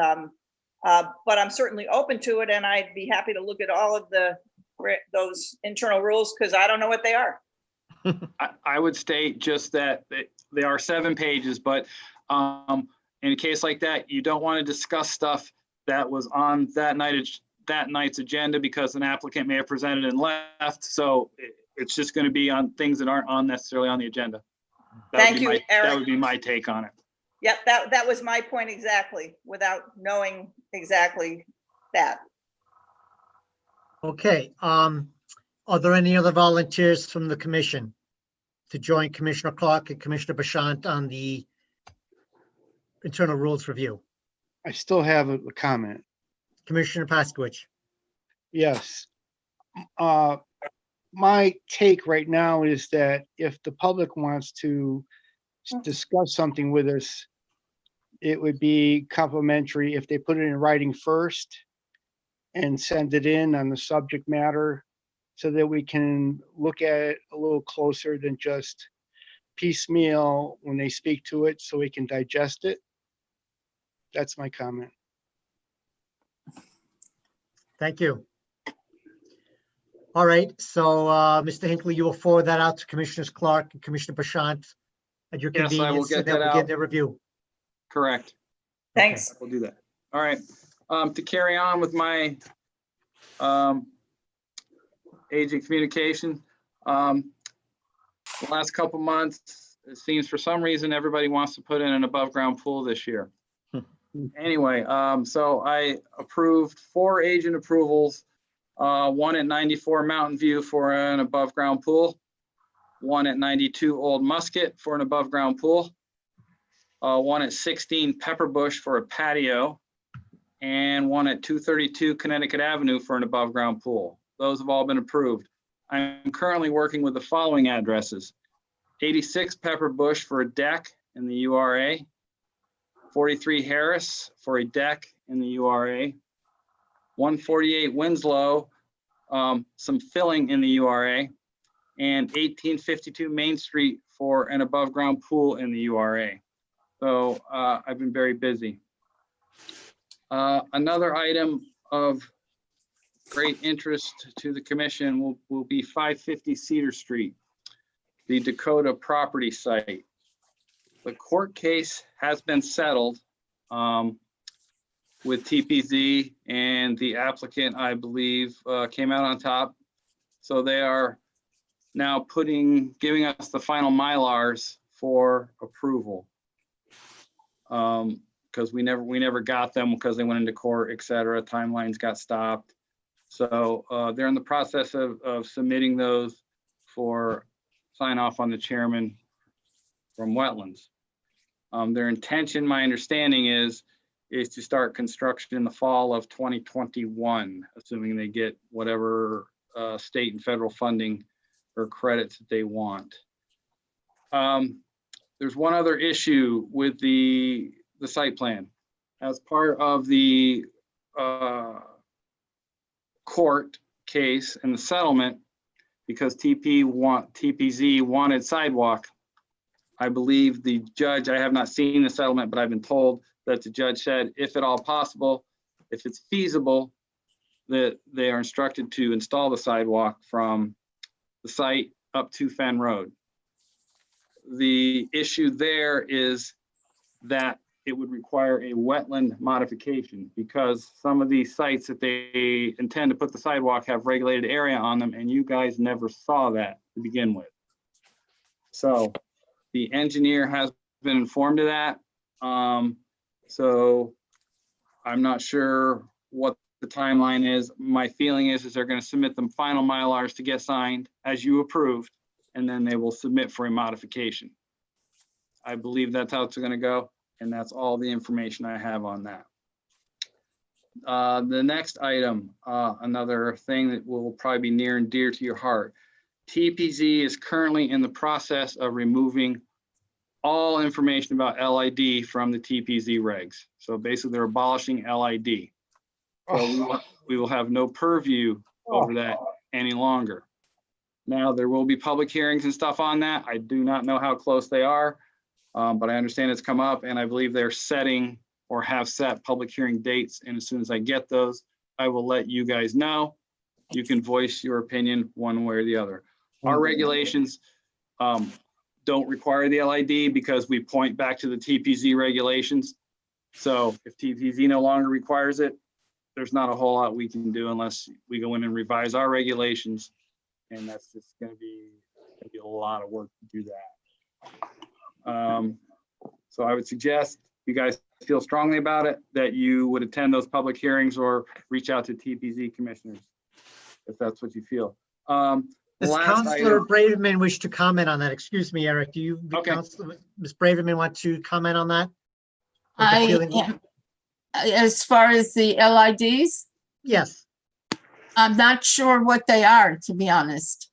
S10: but I'm certainly open to it, and I'd be happy to look at all of those internal rules, because I don't know what they are.
S9: I would state just that they are 7 pages, but in a case like that, you don't want to discuss stuff that was on that night's agenda because an applicant may have presented and left. So it's just going to be on things that aren't necessarily on the agenda.
S10: Thank you, Eric.
S9: That would be my take on it.
S10: Yep, that was my point exactly, without knowing exactly that.
S4: Okay, are there any other volunteers from the commission to join Commissioner Clark and Commissioner Bashant on the internal rules review?
S8: I still have a comment.
S4: Commissioner Paskowitz.
S8: Yes. My take right now is that if the public wants to discuss something with us, it would be complimentary if they put it in writing first and send it in on the subject matter so that we can look at it a little closer than just piecemeal when they speak to it, so we can digest it. That's my comment.
S4: Thank you. All right, so Mr. Hinckley, you will forward that out to Commissioners Clark and Commissioner Bashant at your
S9: Yes, I will
S4: convenience, so
S9: get
S4: that
S9: that
S4: we'll
S9: out.
S4: get their review.
S9: Correct.
S10: Thanks.
S9: We'll do that. All right. To carry on with my agent communication, the last couple months, it seems for some reason everybody wants to put in an above ground pool this year. Anyway, so I approved 4 agent approvals, one at 94 Mountain View for an above ground pool, one at 92 Old Musket for an above ground pool, one at 16 Pepper Bush for a patio, and one at 232 Connecticut Avenue for an above ground pool. Those have all been approved. I'm currently working with the following addresses: 86 Pepper Bush for a deck in the URA, 43 Harris for a deck in the URA, 148 Winslow, some filling in the URA, and 1852 Main Street for an above ground pool in the URA. So I've been very busy. Another item of great interest to the commission will be 550 Cedar Street, the Dakota property site. The court case has been settled with TPZ, and the applicant, I believe, came out on top. So they are now giving us the final Mylars for approval. Because we never got them because they went into court, et cetera. Timelines got stopped. So they're in the process of submitting those for sign off on the chairman from Wetlands. Their intention, my understanding is to start construction in the fall of 2021, assuming they get whatever state and federal funding or credits that they want. There's one other issue with the site plan. As part of the court case and the settlement, because TPZ wanted sidewalk, I believe the judge, I have not seen the settlement, but I've been told that the judge said, if at all possible, if it's feasible, that they are instructed to install the sidewalk from the site up to Fenn Road. The issue there is that it would require a wetland modification because some of these sites that they intend to put the sidewalk have regulated area on them, and you guys never saw that to begin with. So the engineer has been informed of that. So I'm not sure what the timeline is. My feeling is they're going to submit them final Mylars to get signed as you approved, and then they will submit for a modification. I believe that's how it's going to go. And that's all the information I have on that. The next item, another thing that will probably be near and dear to your heart. TPZ is currently in the process of removing all information about LID from the TPZ regs. So basically they're abolishing LID. So we will have no purview over that any longer. Now there will be public hearings and stuff on that. I do not know how close they are. But I understand it's come up, and I believe they're setting or have set public hearing dates. And as soon as I get those, I will let you guys know. You can voice your opinion one way or the other. Our regulations don't require the LID because we point back to the TPZ regulations. So if TPZ no longer requires it, there's not a whole lot we can do unless we go in and revise our regulations. And that's just going to be a lot of work to do that. So I would suggest you guys feel strongly about it, that you would attend those public hearings or reach out to TPZ commissioners if that's what you feel.
S4: Does
S9: Last
S4: Councilor
S9: item-
S4: Braverman wish to comment on that? Excuse me, Eric, do you,
S9: Okay.
S4: Ms. Braverman want to comment on that? What the feeling was?
S2: As far as the LIDs,
S4: Yes,
S2: I'm not sure what they are, to be honest.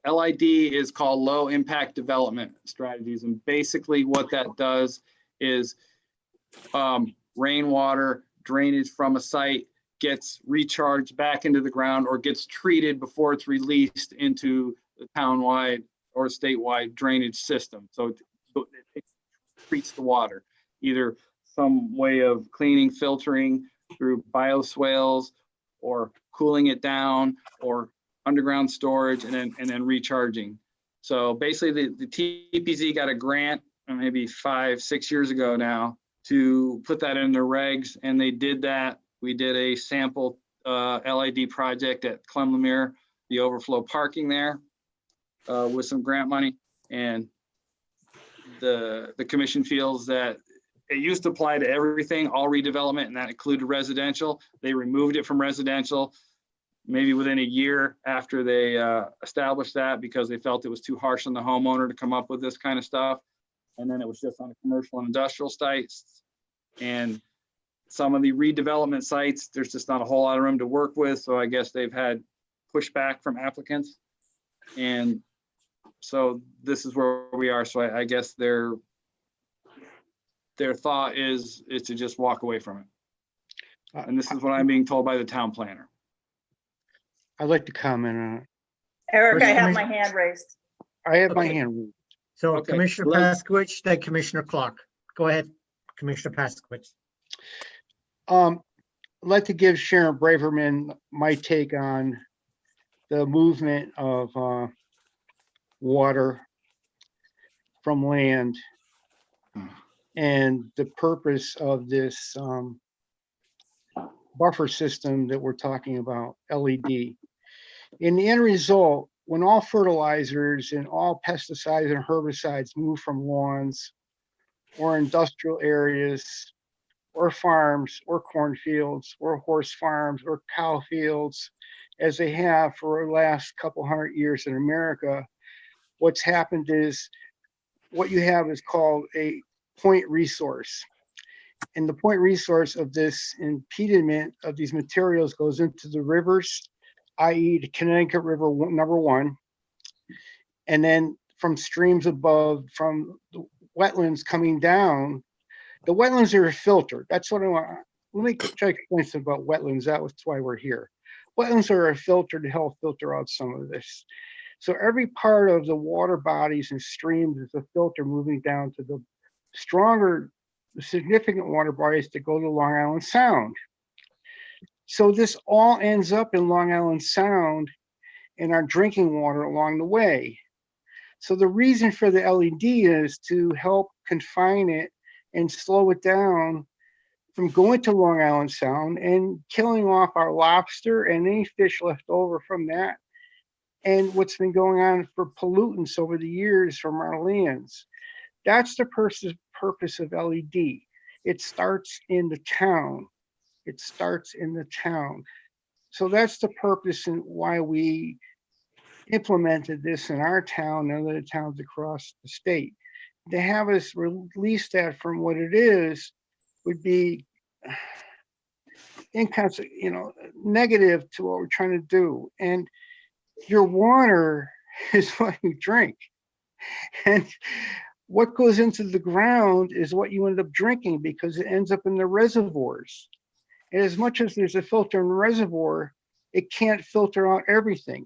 S9: LID is called low impact development strategies. And basically what that does is rainwater drainage from a site gets recharged back into the ground or gets treated before it's released into the townwide or statewide drainage system. So it treats the water, either some way of cleaning, filtering through bioswales or cooling it down or underground storage and then recharging. So basically the TPZ got a grant maybe 5-6 years ago now to put that in their regs, and they did that. We did a sample LID project at Clemlemere, the overflow parking there with some grant money, and the commission feels that it used to apply to everything, all redevelopment, and that included residential. They removed it from residential maybe within a year after they established that because they felt it was too harsh on the homeowner to come up with this kind of stuff. And then it was just on the commercial and industrial sites. And some of the redevelopment sites, there's just not a whole lot of room to work with. So I guess they've had pushback from applicants. And so this is where we are. So I guess their thought is to just walk away from it. And this is what I'm being told by the town planner.
S8: I'd like to comment on it.
S10: Eric, I
S4: First,
S10: have my hand raised.
S8: I have my
S4: Okay.
S8: hand raised.
S4: So
S9: Okay,
S4: Commissioner
S9: let's-
S4: Paskowitz, then Commissioner Clark. Go ahead, Commissioner Paskowitz.
S8: I'd like to give Sharon Braverman my take on the movement of water from land and the purpose of this buffer system that we're talking about, LED. In the end result, when all fertilizers and all pesticides and herbicides move from lawns or industrial areas or farms or cornfields or horse farms or cow fields, as they have for the last couple hundred years in America, what's happened is what you have is called a point resource. And the point resource of this impediment of these materials goes into the rivers, i.e. the Connecticut River #1, and then from streams above, from the wetlands coming down. The wetlands are filtered. That's what I want. Let me try to explain something about wetlands. That's why we're here. Wetlands are a filter to help filter out some of this. So every part of the water bodies and streams is a filter moving down to the stronger, significant water bodies that go to Long Island Sound. So this all ends up in Long Island Sound in our drinking water along the way. So the reason for the LED is to help confine it and slow it down from going to Long Island Sound and killing off our lobster and any fish left over from that. And what's been going on for pollutants over the years from our lands. That's the purpose of LED. It starts in the town. It starts in the town. So that's the purpose and why we implemented this in our town and other towns across the state. To have us release that from what it is would be negative to what we're trying to do. And your water is what you drink. And what goes into the ground is what you end up drinking because it ends up in the reservoirs. And as much as there's a filter in the reservoir, it can't filter out everything.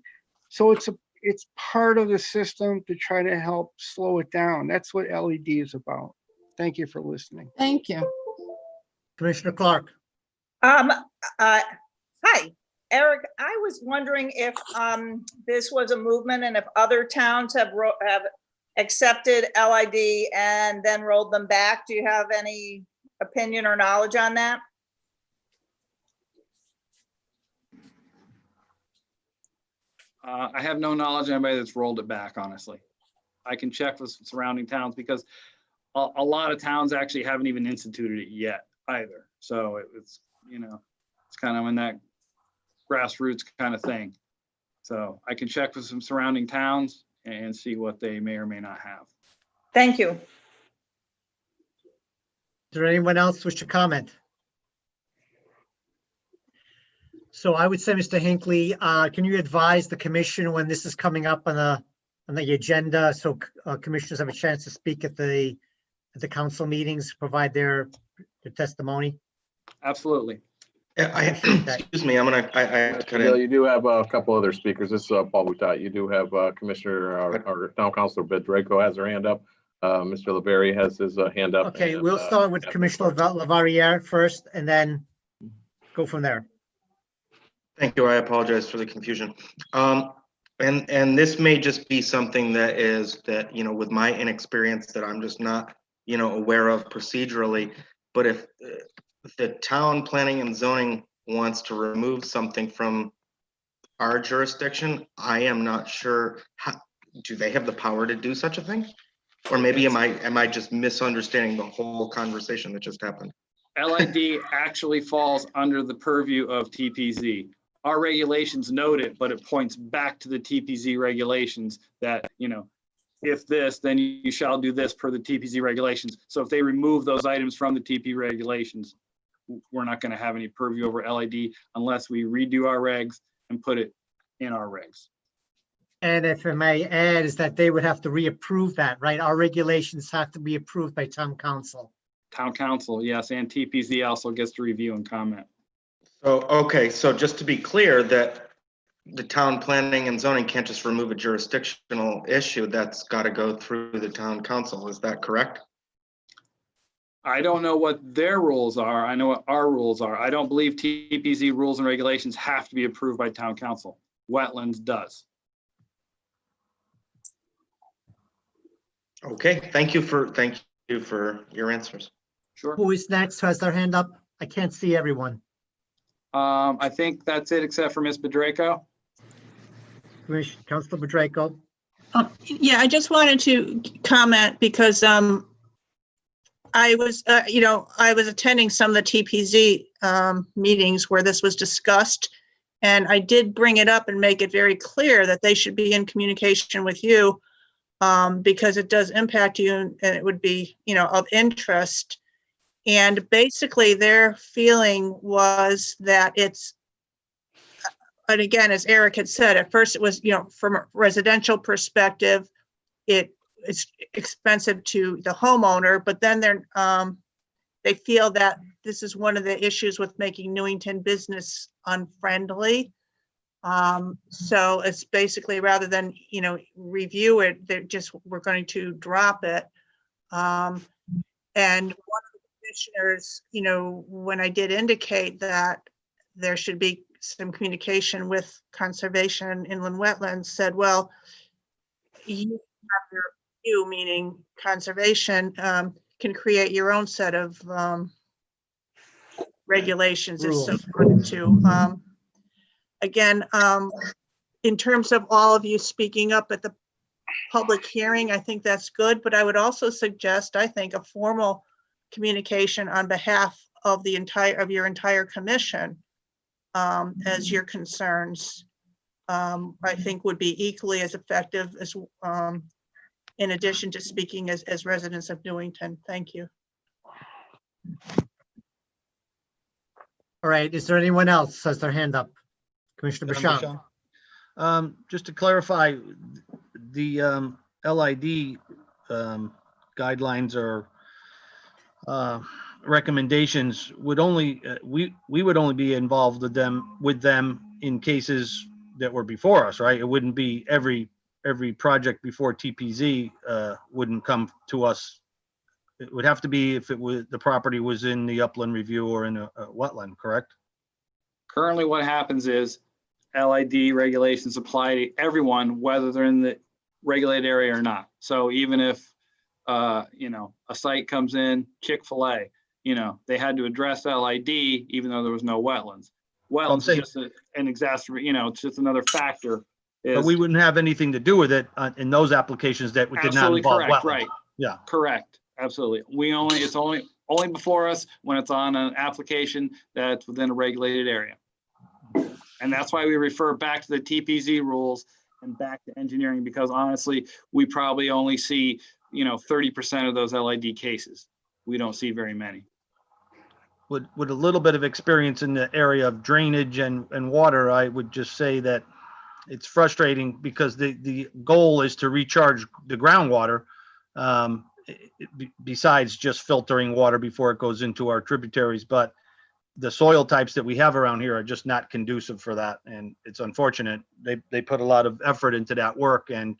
S8: So it's part of the system to try to help slow it down. That's what LED is about. Thank you for listening.
S2: Thank you.
S4: Commissioner Clark.
S10: Hi, Eric. I was wondering if this was a movement and if other towns have accepted LID and then rolled them back. Do you have any opinion or knowledge on that?
S9: I have no knowledge of anybody that's rolled it back, honestly. I can check with surrounding towns because a lot of towns actually haven't even instituted it yet either. So it's, it's kind of in that grassroots kind of thing. So I can check with some surrounding towns and see what they may or may not have.
S10: Thank you.
S4: Is there anyone else wish to comment? So I would say, Mr. Hinckley, can you advise the commission when this is coming up on the agenda so commissioners have a chance to speak at the council meetings, provide their testimony?
S9: Absolutely.
S7: Excuse me, I have to cut
S3: Bill,
S7: in.
S3: you do have a couple other speakers. This is Paul Boutat. You do have Commissioner or Town Councilor Bedrejko has her hand up. Mr. LaVerry has his hand up.
S4: Okay,
S3: and,
S4: we'll start with Commissioner Lavariere first and then go from there.
S7: Thank you. I apologize for the confusion. And this may just be something that with my inexperience that I'm just not, aware of procedurally. But if the town planning and zoning wants to remove something from our jurisdiction, I am not sure. Do they have the power to do such a thing? Or maybe am I just misunderstanding the whole conversation that just happened?
S9: LID actually falls under the purview of TPZ. Our regulations note it, but it points back to the TPZ regulations that, if this, then you shall do this per the TPZ regulations. So if they remove those items from the TP regulations, we're not going to have any purview over LID unless we redo our regs and put it in our regs.
S4: And if I may add, is that they would have to reapprove that, right? Our regulations have to be approved by town council.
S9: Town council, yes, and TPZ also gets to review and comment.
S7: So, okay, so just to be clear, that the town planning and zoning can't just remove a jurisdictional issue, that's got to go through the town council, is that correct?
S9: I don't know what their rules are. I know what our rules are. I don't believe TPZ rules and regulations have to be approved by town council. Wetlands does.
S7: Okay, thank you for your answers.
S9: Sure.
S4: Who is next? Who has their hand up? I can't see everyone.
S9: I think that's it, except for Ms. Bedrejko.
S4: Councilor Bedrejko.
S2: Yeah, I just wanted to comment because I was, I was attending some of the TPZ meetings where this was discussed. And I did bring it up and make it very clear that they should be in communication with you because it does impact you and it would be, of interest. And basically their feeling was that it's, and again, as Eric had said, at first it was, from a residential perspective, it's expensive to the homeowner, but then they feel that this is one of the issues with making Newington business unfriendly. So it's basically rather than, review it, we're going to drop it. And one of the commissioners, when I did indicate that there should be some communication with conservation and inland wetlands, said, well, you have you, meaning conservation, can create your own set of regulations if so wanted to. Again, in terms of all of you speaking up at the public hearing, I think that's good, but I would also suggest, I think, a formal communication on behalf of your entire commission as your concerns, I think would be equally as effective as in addition to speaking as residents of Newington. Thank you.
S4: All right, is there anyone else who has their hand up? Commissioner Bashan.
S6: Just to clarify, the LID guidelines or recommendations would only, we would only be involved with them in cases that were before us, right? It wouldn't be every project before TPZ wouldn't come to us. It would have to be if the property was in the upland review or in a wetland, correct?
S9: Currently what happens is LID regulations apply to everyone, whether they're in the regulated area or not. So even if, a site comes in, Chick-fil-A, they had to address LID even though there was no wetlands. Wetlands is just an it's just another factor.
S6: But we wouldn't have anything to do with it in those applications that did not involve wetlands.
S9: Right.
S6: Yeah.
S9: Correct. Absolutely. It's only before us when it's on an application that's within a regulated area. And that's why we refer back to the TPZ rules and back to engineering, because honestly, we probably only see, 30% of those LID cases. We don't see very many.
S6: With a little bit of experience in the area of drainage and water, I would just say that it's frustrating because the goal is to recharge the groundwater besides just filtering water before it goes into our tributaries. But the soil types that we have around here are just not conducive for that. And it's unfortunate. They put a lot of effort into that work, and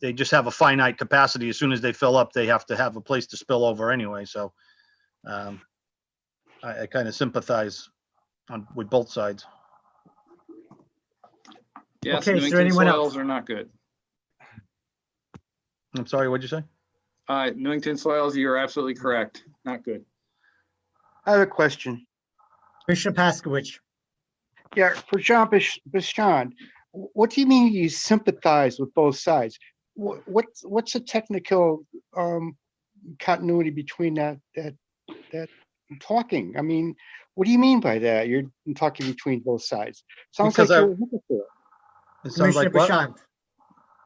S6: they just have a finite capacity. As soon as they fill up, they have to have a place to spill over anyway. So I kind of sympathize with both sides.
S9: Yes,
S4: Okay, is there anyone
S9: soils
S4: else?
S9: are not good.
S6: I'm sorry, what'd you say?
S9: Newington soils, you're absolutely correct. Not good.
S8: I have a question.
S4: Commissioner Paskowitz.
S8: Yeah, for John Bashan, what do you mean you sympathize with both sides? What's the technical continuity between that talking? I mean, what do you mean by that? You're talking between both sides. Sounds
S6: Because
S8: like you're a hypocrite.
S6: It sounds like what?
S4: Bashan.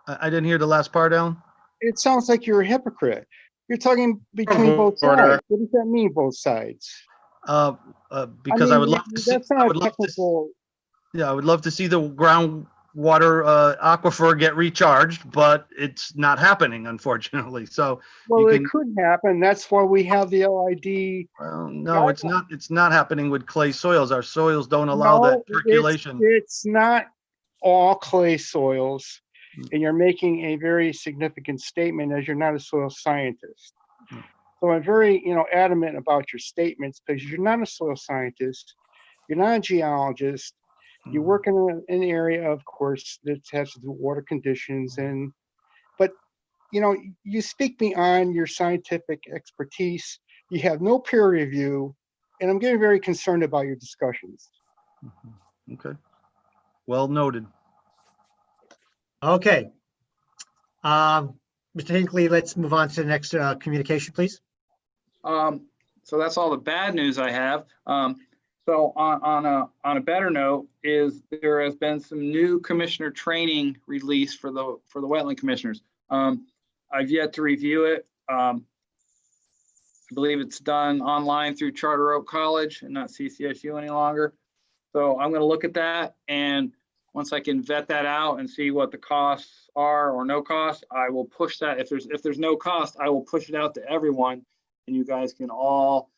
S6: I didn't hear the last part, Alan.
S8: It sounds like you're a hypocrite. You're talking between both sides. What does that mean, both sides?
S6: Because I would love to see.
S8: That's
S6: I
S8: not
S6: would
S8: a
S6: love to.
S8: technical.
S6: Yeah, I would love to see the groundwater aquifer get recharged, but it's not happening, unfortunately. So
S8: Well, it
S6: can-
S8: could happen. That's why we have the LID.
S6: well, no, it's not. It's not happening with clay soils. Our soils don't allow
S8: No,
S6: that percolation.
S8: It's not all clay soils. And you're making a very significant statement as you're not a soil scientist. So I'm very, adamant about your statements because you're not a soil scientist. You're not a geologist. You work in an area, of course, that has to do with water conditions but you speak beyond your scientific expertise. You have no peer review, and I'm getting very concerned about your discussions.
S6: Okay. Well noted.
S4: Okay. Mr. Hinckley, let's move on to the next communication, please.
S9: So that's all the bad news I have. So on a better note is there has been some new commissioner training released for the wetland commissioners. I've yet to review it. I believe it's done online through Charter Oak College and not CCSU any longer. So I'm going to look at that, and once I can vet that out and see what the costs are or no cost, I will push that. If there's no cost, I will push it out to everyone, and you guys can all,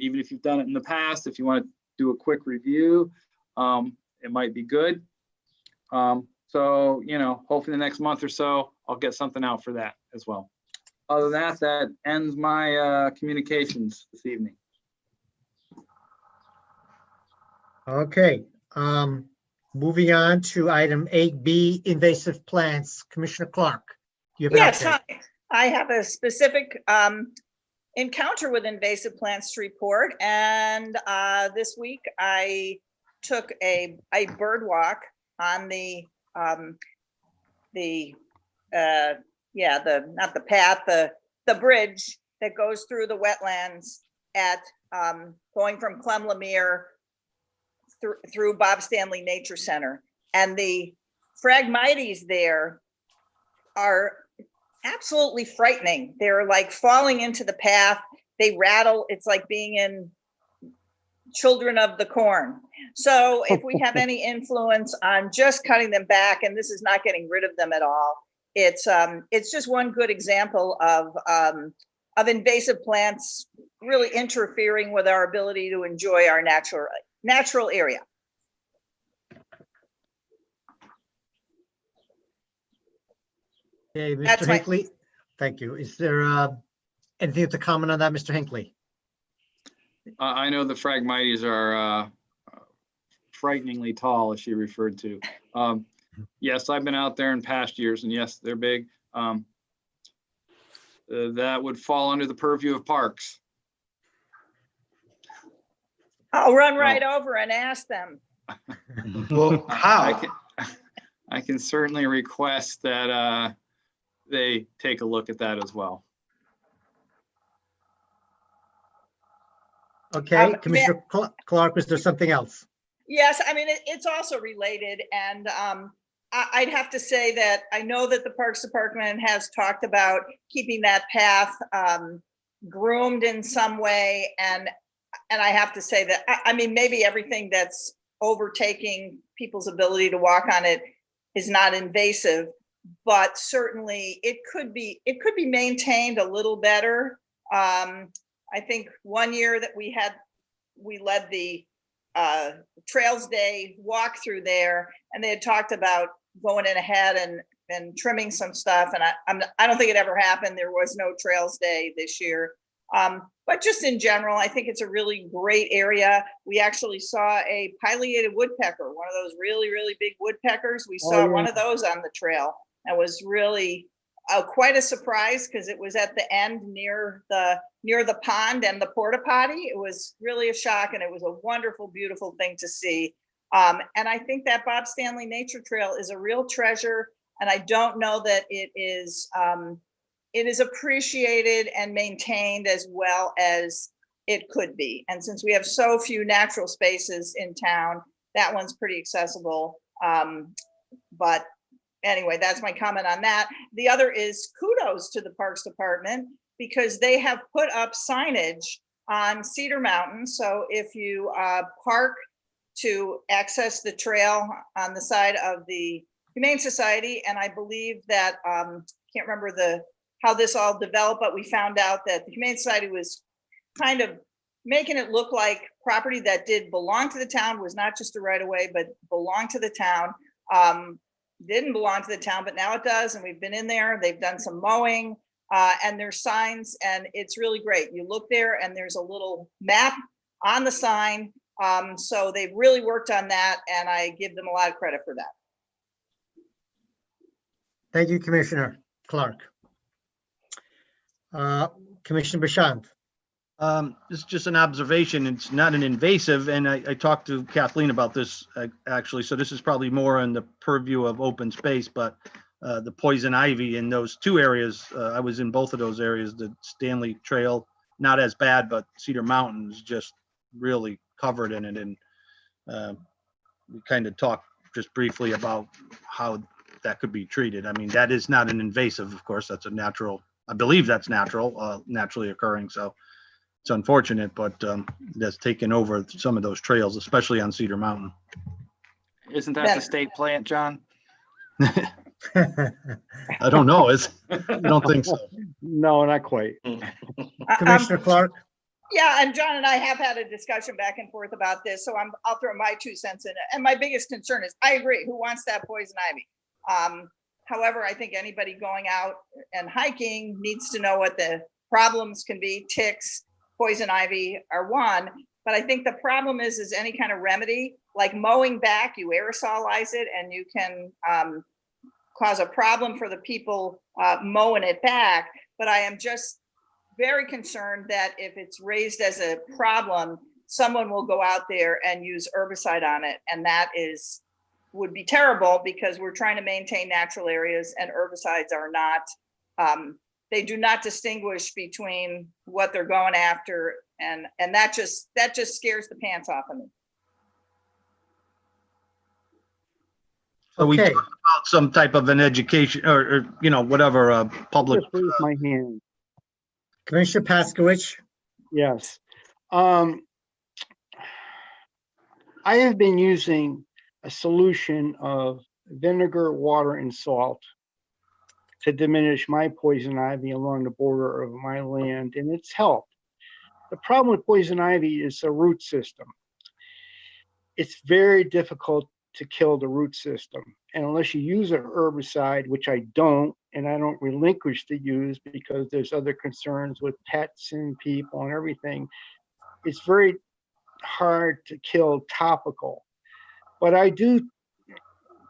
S9: even if you've done it in the past, if you want to do a quick review, it might be good. So, hopefully the next month or so, I'll get something out for that as well. Other than that, that ends my communications this evening.
S4: Okay. Moving on to item 8B, invasive plants. Commissioner Clark, do you have an
S10: Yes,
S4: update?
S10: I have a specific encounter with invasive plants to report. And this week I took a bird walk on the bridge that goes through the wetlands at going from Clem Lemire through Bob Stanley Nature Center. And the Phragmites there are absolutely frightening. They're like falling into the path. They rattle. It's like being in Children of the Corn. So if we have any influence on just cutting them back, and this is not getting rid of them at all, it's just one good example of invasive plants really interfering with our ability to enjoy our natural area.
S4: Okay, Mr.
S10: That's my-
S4: Hinckley, thank you. Is there anything to comment on that, Mr. Hinckley?
S9: I know the Phragmites are frighteningly tall, as she referred to. Yes, I've been out there in past years, and yes, they're big. That would fall under the purview of parks.
S10: I'll run right over and ask them.
S11: Well, how?
S9: I can certainly request that they take a look at that as well.
S4: Okay, Commissioner Clark, was there something else?
S10: Yes, I mean, it's also related, and I'd have to say that I know that the Parks Department has talked about keeping that path groomed in some way, and I have to say that, I mean, maybe everything that's overtaking people's ability to walk on it is not invasive, but certainly it could be maintained a little better. I think one year that we led the Trails Day walk through there, and they had talked about going in ahead and trimming some stuff. And I don't think it ever happened. There was no Trails Day this year. But just in general, I think it's a really great area. We actually saw a pileated woodpecker, one of those really, really big woodpeckers. We saw one of those on the trail. That was really quite a surprise because it was at the end near the pond and the porta potty. It was really a shock, and it was a wonderful, beautiful thing to see. And I think that Bob Stanley Nature Trail is a real treasure, and I don't know that it is appreciated and maintained as well as it could be. And since we have so few natural spaces in town, that one's pretty accessible. But anyway, that's my comment on that. The other is kudos to the Parks Department because they have put up signage on Cedar Mountain. So if you park to access the trail on the side of the Humane Society. And I believe that, can't remember how this all developed, but we found out that the Humane Society was kind of making it look like property that did belong to the town, was not just a right of way, but belonged to the town. Didn't belong to the town, but now it does. And we've been in there, they've done some mowing, and there's signs, and it's really great. You look there and there's a little map on the sign. So they've really worked on that, and I give them a lot of credit for that.
S4: Thank you, Commissioner Clark. Commissioner Bashant.
S6: It's just an observation. It's not an invasive, and I talked to Kathleen about this actually. So this is probably more in the purview of open space, but the poison ivy in those two areas, I was in both of those areas. The Stanley Trail, not as bad, but Cedar Mountain is just really covered in it. And we kind of talked just briefly about how that could be treated. I mean, that is not an invasive, of course. That's a natural. I believe that's natural, naturally occurring. So. It's unfortunate, but that's taken over some of those trails, especially on Cedar Mountain.
S9: Isn't that the state plant, John?
S6: I don't know. I don't think so.
S8: No, not quite.
S4: Commissioner Clark.
S10: Yeah, and John and I have had a discussion back and forth about this, so I'll throw my 2 cents in it. And my biggest concern is, I agree, who wants that poison ivy? However, I think anybody going out and hiking needs to know what the problems can be. Ticks, poison ivy are one, but I think the problem is any kind of remedy, like mowing back, you aerosolize it and you can cause a problem for the people mowing it back. But I am just very concerned that if it's raised as a problem, someone will go out there and use herbicide on it. And that would be terrible, because we're trying to maintain natural areas, and herbicides are not, they do not distinguish between what they're going after. And that just scares the pants off of me.
S6: So we
S4: Okay.
S6: talked about some type of an education or whatever, public.
S8: Just raise my hand.
S4: Commissioner Paskowitz.
S8: Yes. I have been using a solution of vinegar, water, and salt to diminish my poison ivy along the border of my land, and it's helped. The problem with poison ivy is the root system. It's very difficult to kill the root system. And unless you use an herbicide, which I don't, and I don't relinquish the use because there's other concerns with pets and people and everything, it's very hard to kill topical. But I do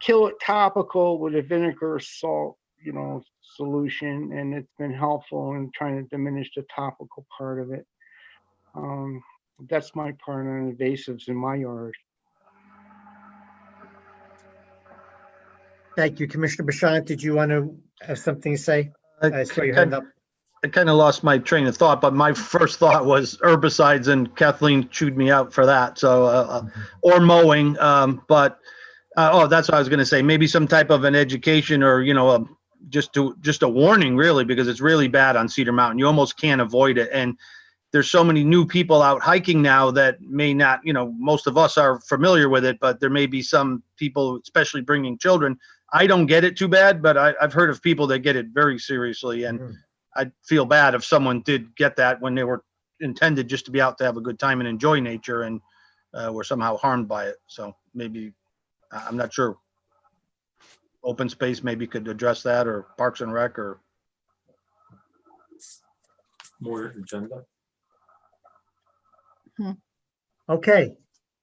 S8: kill it topical with a vinegar, salt, solution, and it's been helpful in trying to diminish the topical part of it. That's my part on invasives in my yard.
S4: Thank you, Commissioner Bashant. Did you want to have something to say? I saw your hand up.
S6: I kind of lost my train of thought, but my first thought was herbicides, and Kathleen chewed me out for that. So, or mowing, but that's what I was going to say. Maybe some type of an education, or just a warning, really, because it's really bad on Cedar Mountain. You almost can't avoid it, and there's so many new people out hiking now that may not. Most of us are familiar with it, but there may be some people, especially bringing children. I don't get it too bad, but I've heard of people that get it very seriously, and I'd feel bad if someone did get that when they were intended just to be out to have a good time and enjoy nature, and were somehow harmed by it. So maybe, I'm not sure. Open space maybe could address that, or Parks and Rec, or
S1: More agenda.
S4: Okay.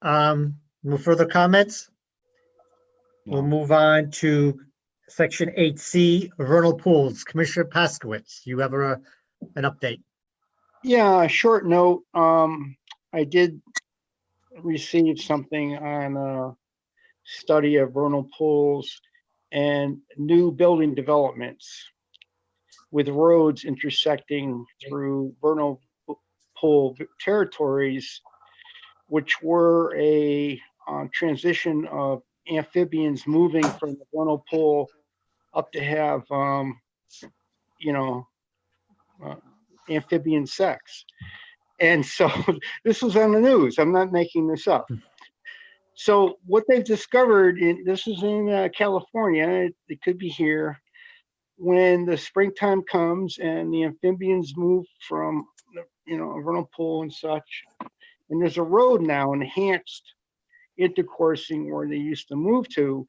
S4: No further comments? We'll move on to Section 8C, vernal pools. Commissioner Paskowitz, you have an update.
S8: Yeah, a short note. I did receive something on a study of vernal pools and new building developments with roads intersecting through vernal pool territories, which were a transition of amphibians moving from the vernal pool up to have, amphibian sex. And so this was on the news. I'm not making this up. So what they've discovered, this is in California, it could be here, when the springtime comes and the amphibians move from, a vernal pool and such, and there's a road now, enhanced intercoursing where they used to move to,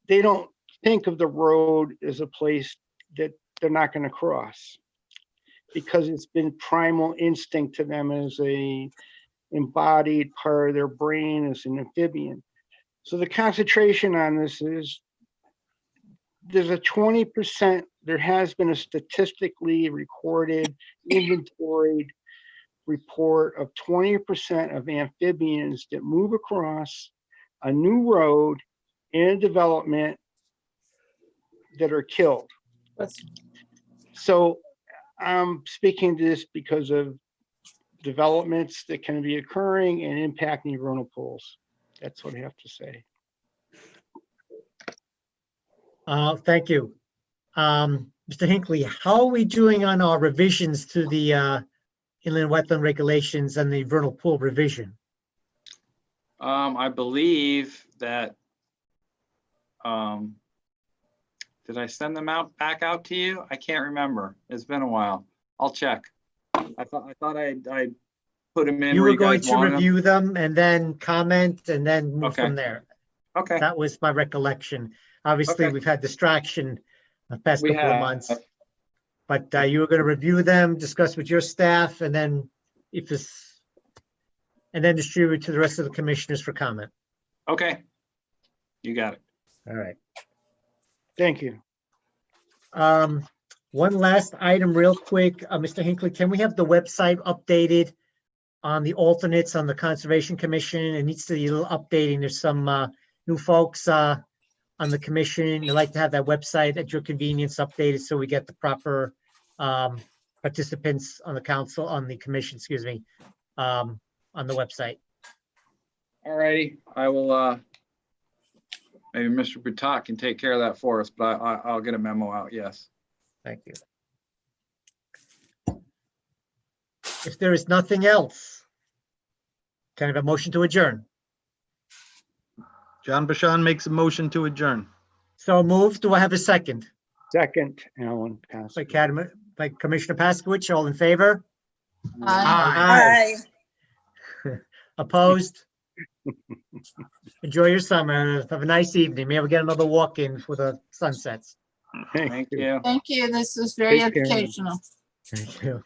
S8: they don't think of the road as a place that they're not going to cross, because it's been primal instinct to them as a embodied part of their brain as an amphibian. So the concentration on this is there's a 20%, there has been a statistically recorded, inventoried report of 20% of amphibians that move across a new road in a development that are killed. So I'm speaking to this because of developments that can be occurring and impacting vernal pools. That's what I have to say.
S4: Thank you. Mr. Hinckley, how are we doing on our revisions to the inland wetland regulations and the vernal pool revision?
S9: I believe that, did I send them back out to you? I can't remember. It's been a while. I'll check. I thought I put them in
S4: You
S9: where
S4: were
S9: you
S4: going
S9: guys
S4: to
S9: wanted them.
S4: review them and then comment and then move
S9: Okay.
S4: from there.
S9: Okay,
S4: That was my recollection. Obviously,
S9: Okay.
S4: we've had distraction the past
S9: We
S4: couple of
S9: have.
S4: months. But you were going to review them, discuss with your staff, and then and then distribute to the rest of the commissioners for comment.
S9: Okay. You got it.
S4: All right.
S8: Thank you.
S4: One last item real quick. Mr. Hinckley, can we have the website updated on the alternates on the Conservation Commission? It needs to be a little updating. There's some new folks on the commission. I'd like to have that website at your convenience updated so we get the proper participants on the council, on the commission, excuse me, on the website.
S9: All righty. I will, maybe Mr. Butak can take care of that for us, but I'll get a memo out. Yes.
S4: Thank you. If there is nothing else, can I have a motion to adjourn?
S6: John Bashan makes a motion to adjourn.
S4: So moved. Do I have a second?
S8: Second, Alan.
S4: By Commissioner Paskowitz, all in favor?
S11: Aye.
S4: Opposed? Enjoy your summer. Have a nice evening. Maybe we'll get another walk in for the sunsets.
S9: Thank you.
S12: Thank you. This was very
S8: Take care.
S12: educational.
S4: Thank you.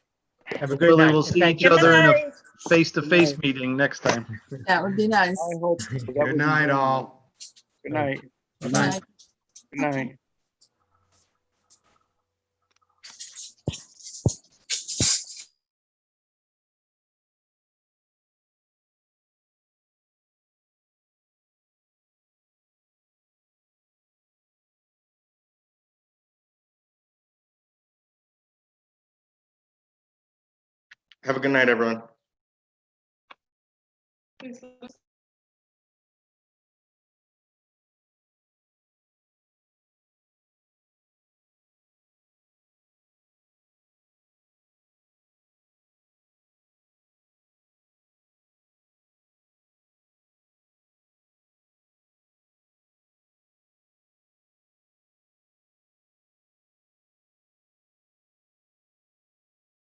S4: Have a good
S6: Hopefully
S4: night.
S6: we'll see
S4: Thank
S6: each
S4: you.
S6: other in a
S10: Good
S6: face-to-face meeting next time.
S12: That would be nice.
S8: I hope so. That would
S11: Good
S8: be
S11: night,
S8: very
S11: all.
S8: Good night.
S12: Good night.
S8: Good night.
S7: Have a good night, everyone.